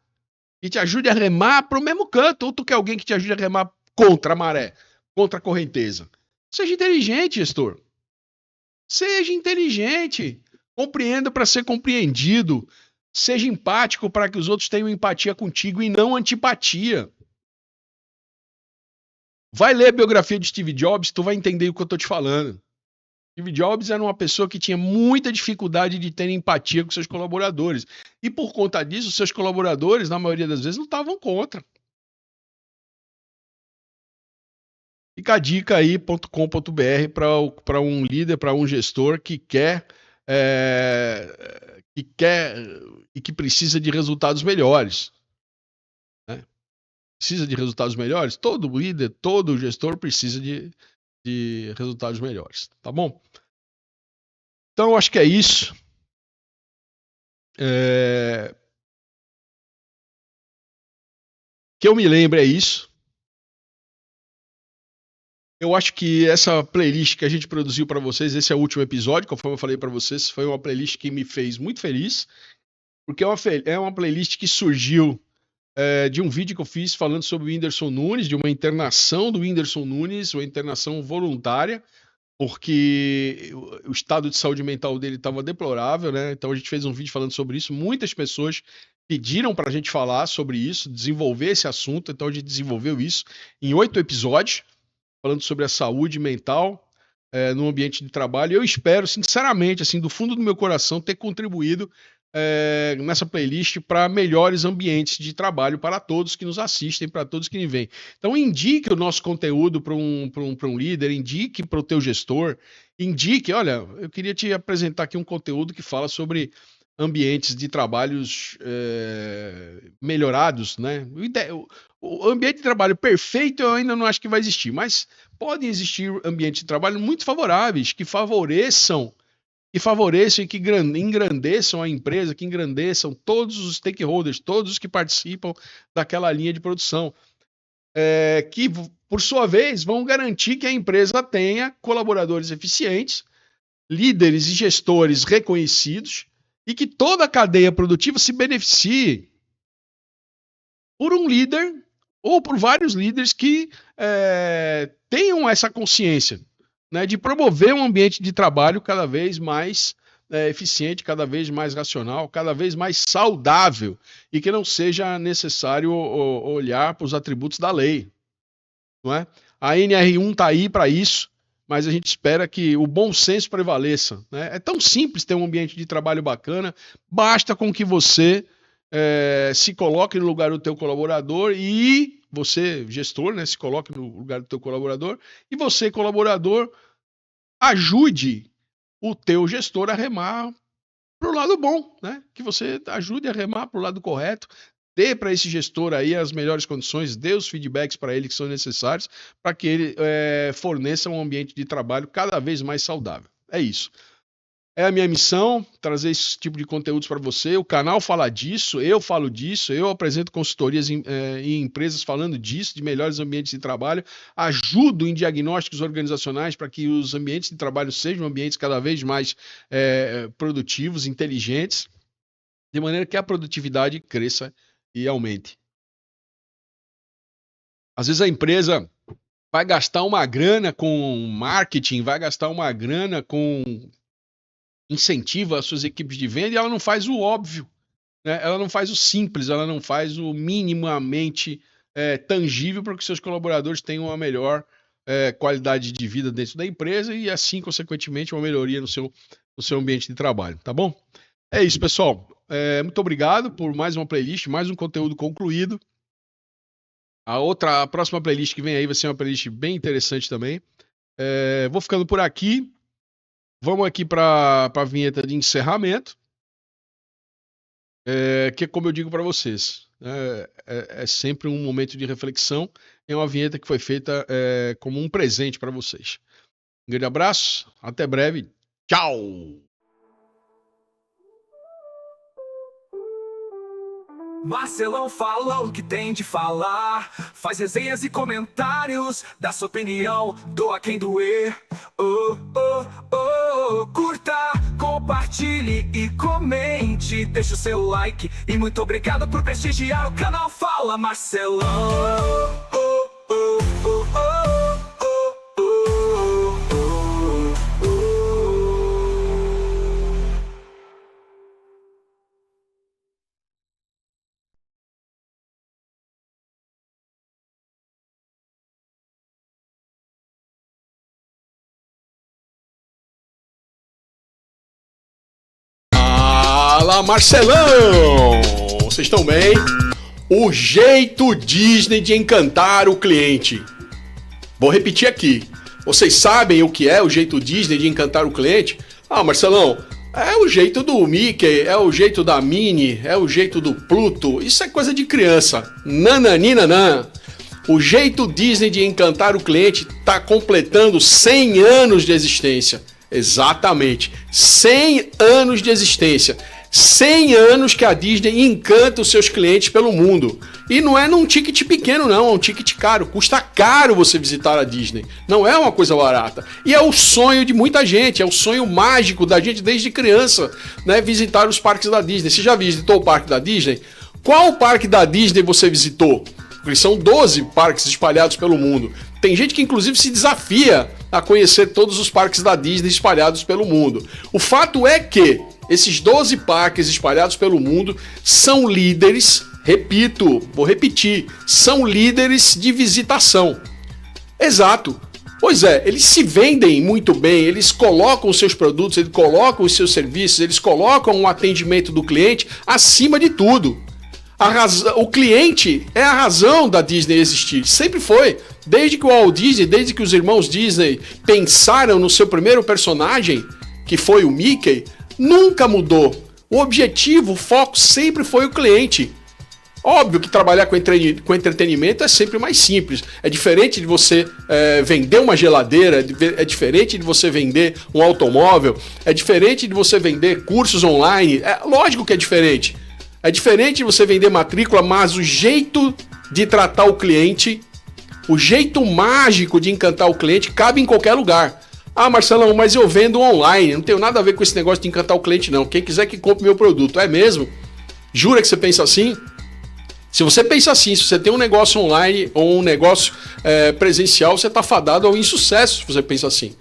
Que te ajude a remar para o mesmo canto. Ou tu quer alguém que te ajude a remar contra a maré, contra a correnteza. Seja inteligente, gestor. Seja inteligente. Compreenda para ser compreendido. Seja empático para que os outros tenham empatia contigo e não antipatia. Vai ler a biografia de Steve Jobs, tu vai entender o que eu tô te falando. Steve Jobs era uma pessoa que tinha muita dificuldade de ter empatia com seus colaboradores. E por conta disso, seus colaboradores, na maioria das vezes, não estavam contra. Fica a dica aí, .com.br, para um líder, para um gestor que quer e que precisa de resultados melhores. Precisa de resultados melhores? Todo líder, todo gestor precisa de resultados melhores, tá bom? Então, eu acho que é isso. Que eu me lembre é isso. Eu acho que essa playlist que a gente produziu para vocês, esse é o último episódio, conforme eu falei para vocês, foi uma playlist que me fez muito feliz, porque é uma playlist que surgiu de um vídeo que eu fiz falando sobre o Whindersson Nunes, de uma internação do Whindersson Nunes, uma internação voluntária, porque o estado de saúde mental dele estava deplorável, né? Então a gente fez um vídeo falando sobre isso. Muitas pessoas pediram para a gente falar sobre isso, desenvolver esse assunto, então a gente desenvolveu isso em 8 episódios, falando sobre a saúde mental no ambiente de trabalho. Eu espero, sinceramente, assim, do fundo do meu coração, ter contribuído nessa playlist para melhores ambientes de trabalho para todos que nos assistem, para todos que me veem. Então indique o nosso conteúdo para um líder, indique para o teu gestor, indique, olha, eu queria te apresentar aqui um conteúdo que fala sobre ambientes de trabalhos melhorados, né? O ambiente de trabalho perfeito eu ainda não acho que vai existir, mas podem existir ambientes de trabalho muito favoráveis, que favoreçam e que engrandeçam a empresa, que engrandeçam todos os stakeholders, todos os que participam daquela linha de produção, que, por sua vez, vão garantir que a empresa tenha colaboradores eficientes, líderes e gestores reconhecidos e que toda a cadeia produtiva se beneficie por um líder ou por vários líderes que tenham essa consciência, né, de promover um ambiente de trabalho cada vez mais eficiente, cada vez mais racional, cada vez mais saudável e que não seja necessário olhar para os atributos da lei. Não é? A NR1 está aí para isso, mas a gente espera que o bom senso prevaleça. Né? É tão simples ter um ambiente de trabalho bacana, basta com que você se coloque no lugar do teu colaborador e você, gestor, né, se coloque no lugar do teu colaborador e você, colaborador, ajude o teu gestor a remar para o lado bom, né? Que você ajude a remar para o lado correto, dê para esse gestor aí as melhores condições, dê os feedbacks para ele que são necessários para que ele forneça um ambiente de trabalho cada vez mais saudável. É isso. É a minha missão, trazer esse tipo de conteúdos para você. O canal fala disso, eu falo disso, eu apresento consultorias em empresas falando disso, de melhores ambientes de trabalho, ajudo em diagnósticos organizacionais para que os ambientes de trabalho sejam ambientes cada vez mais produtivos, inteligentes, de maneira que a produtividade cresça e aumente. Às vezes a empresa vai gastar uma grana com marketing, vai gastar uma grana com incentiva as suas equipes de venda e ela não faz o óbvio, né? Ela não faz o simples, ela não faz o minimamente tangível para que seus colaboradores tenham uma melhor qualidade de vida dentro da empresa e assim, consequentemente, uma melhoria no seu ambiente de trabalho, tá bom? É isso, pessoal. Muito obrigado por mais uma playlist, mais um conteúdo concluído. A próxima playlist que vem aí vai ser uma playlist bem interessante também. Vou ficando por aqui. Vamos aqui para a vinheta de encerramento. Que como eu digo para vocês, é sempre um momento de reflexão. É uma vinheta que foi feita como um presente para vocês. Um grande abraço, até breve. Tchau! Marcelão fala o que tem de falar, faz resenhas e comentários, dá sua opinião, doa quem doer. Curta, compartilhe e comente, deixa o seu like. E muito obrigado por prestigiar o canal Fala Marcelão. Fala Marcelão! Vocês estão bem? O jeito Disney de encantar o cliente. Vou repetir aqui. Vocês sabem o que é o jeito Disney de encantar o cliente? Ah, Marcelão, é o jeito do Mickey, é o jeito da Minnie, é o jeito do Pluto. Isso é coisa de criança. Nananinanã. O jeito Disney de encantar o cliente está completando 100 anos de existência. Exatamente. 100 anos de existência. 100 anos que a Disney encanta os seus clientes pelo mundo. E não é num ticket pequeno não, é um ticket caro. Custa caro você visitar a Disney. Não é uma coisa barata. E é o sonho de muita gente, é o sonho mágico da gente desde criança, né? Visitar os parques da Disney. Você já visitou o parque da Disney? Qual parque da Disney você visitou? Porque são 12 parques espalhados pelo mundo. Tem gente que inclusive se desafia a conhecer todos os parques da Disney espalhados pelo mundo. O fato é que esses 12 parques espalhados pelo mundo são líderes, repito, vou repetir, são líderes de visitação. Exato. Pois é, eles se vendem muito bem, eles colocam os seus produtos, eles colocam os seus serviços, eles colocam o atendimento do cliente acima de tudo. O cliente é a razão da Disney existir, sempre foi. Desde que o Walt Disney, desde que os irmãos Disney pensaram no seu primeiro personagem, que foi o Mickey, nunca mudou. O objetivo, o foco sempre foi o cliente. Óbvio que trabalhar com entretenimento é sempre mais simples. É diferente de você vender uma geladeira, é diferente de você vender um automóvel, é diferente de você vender cursos online. É lógico que é diferente. É diferente de você vender matrícula, mas o jeito de tratar o cliente, o jeito mágico de encantar o cliente cabe em qualquer lugar. Ah, Marcelão, mas eu vendo online, não tenho nada a ver com esse negócio de encantar o cliente não. Quem quiser que compre meu produto, é mesmo? Jura que você pensa assim? Se você pensa assim, se você tem um negócio online ou um negócio presencial, você está fadado ao insucesso se você pensa assim.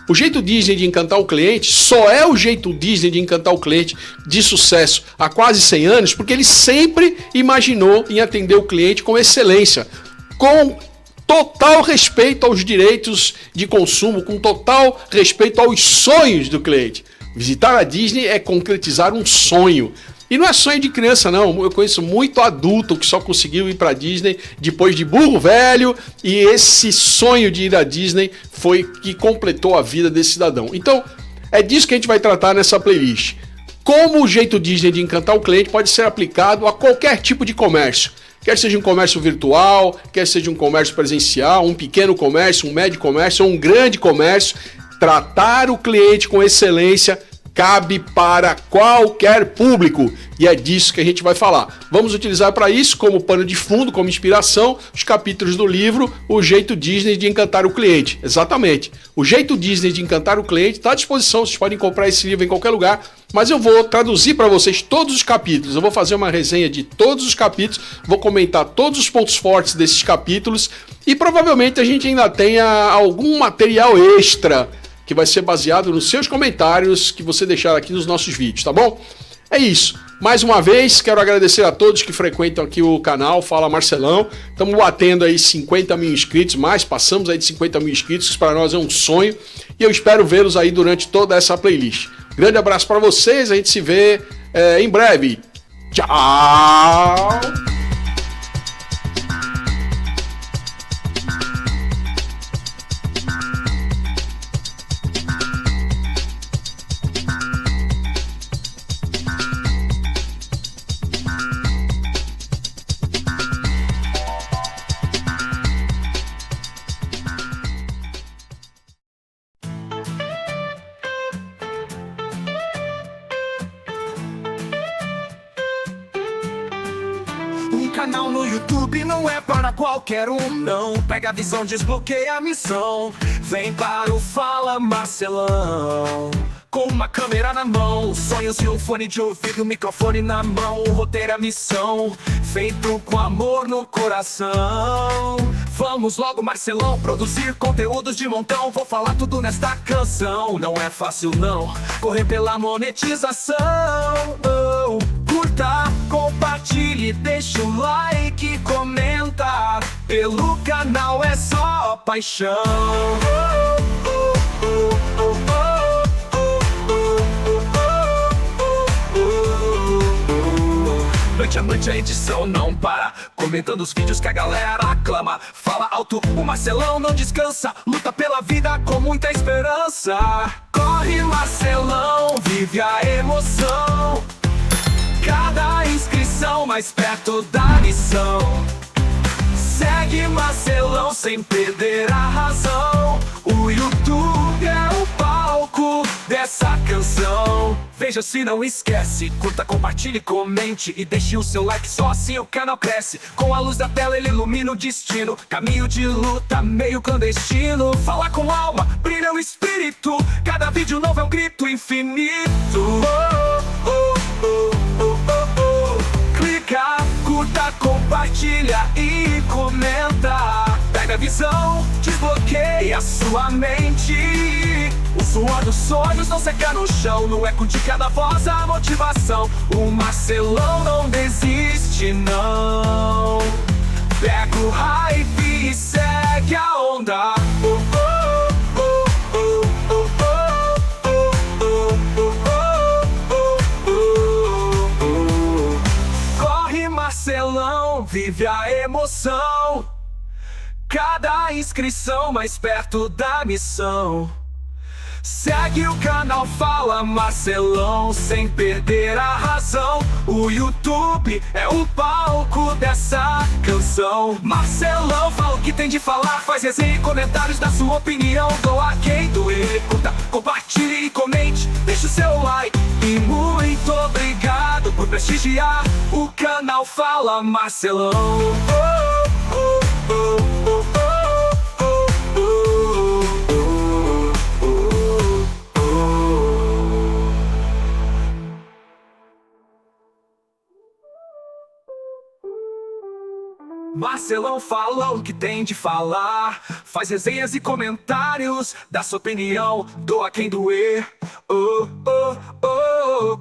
O jeito Disney de encantar o cliente só é o jeito Disney de encantar o cliente de sucesso há quase 100 anos, porque ele sempre imaginou em atender o cliente com excelência, com total respeito aos direitos de consumo, com total respeito aos sonhos do cliente. Visitar a Disney é concretizar um sonho. E não é sonho de criança, não. Eu conheço muito adulto que só conseguiu ir para a Disney depois de burro velho, e esse sonho de ir à Disney foi que completou a vida desse cidadão. Então, é disso que a gente vai tratar nessa playlist. Como o jeito Disney de encantar o cliente pode ser aplicado a qualquer tipo de comércio. Quer seja um comércio virtual, quer seja um comércio presencial, um pequeno comércio, um médio comércio ou um grande comércio, tratar o cliente com excelência cabe para qualquer público, e é disso que a gente vai falar. Vamos utilizar para isso como pano de fundo, como inspiração, os capítulos do livro O Jeito Disney de Encantar o Cliente. Exatamente. O Jeito Disney de Encantar o Cliente está à disposição, vocês podem comprar esse livro em qualquer lugar, mas eu vou traduzir para vocês todos os capítulos, eu vou fazer uma resenha de todos os capítulos, vou comentar todos os pontos fortes desses capítulos, e provavelmente a gente ainda tenha algum material extra que vai ser baseado nos seus comentários que você deixar aqui nos nossos vídeos, tá bom? É isso. Mais uma vez, quero agradecer a todos que frequentam aqui o canal Fala Marcelão. Estamos batendo aí 50 mil inscritos, passamos aí de 50 mil inscritos, que para nós é um sonho. E eu espero vê-los aí durante toda essa playlist. Grande abraço para vocês, a gente se vê em breve. Tchau! Canal no YouTube não é para qualquer um, não. Pega a visão, desbloqueia a missão. Vem para o Fala Marcelão. Com uma câmera na mão, sonhos e um fone de ouvido, microfone na mão. O roteiro é a missão, feito com amor no coração. Vamos logo, Marcelão, produzir conteúdos de montão. Vou falar tudo nesta canção. Não é fácil não, correr pela monetização. Curta, compartilhe, deixa o like, comenta. Pelo canal é só paixão. Noite a noite a edição não para, comentando os vídeos que a galera aclama. Fala alto, o Marcelão não descansa, luta pela vida com muita esperança. Corre, Marcelão, vive a emoção. Cada inscrição mais perto da missão. Segue Marcelão sem perder a razão. O YouTube é o palco dessa canção. Veja se não esquece, curta, compartilhe, comente e deixe o seu like, só assim o canal cresce. Com a luz da tela ele ilumina o destino, caminho de luta meio clandestino. Fala com alma, brilha o espírito, cada vídeo novo é um grito infinito. Clica, curta, compartilha e comenta. Pega a visão, desbloqueia a sua mente. O suor dos sonhos não seca no chão, no eco de cada voz a motivação. O Marcelão não desiste não. Pega o hype e segue a onda. Corre, Marcelão, vive a emoção. Cada inscrição mais perto da missão. Segue o canal Fala Marcelão sem perder a razão. O YouTube é o palco dessa canção. Marcelão fala o que tem de falar, faz resenha e comentários da sua opinião. Doa quem doer, curta, compartilhe e comente, deixa o seu like. E muito obrigado por prestigiar o canal Fala Marcelão. Marcelão fala o que tem de falar, faz resenhas e comentários, dá sua opinião, doa quem doer.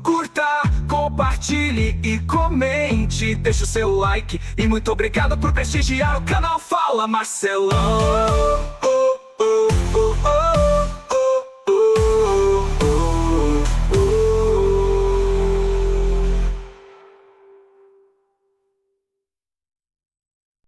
Curta, compartilhe e comente, deixa o seu like. E muito obrigado por prestigiar o canal Fala Marcelão.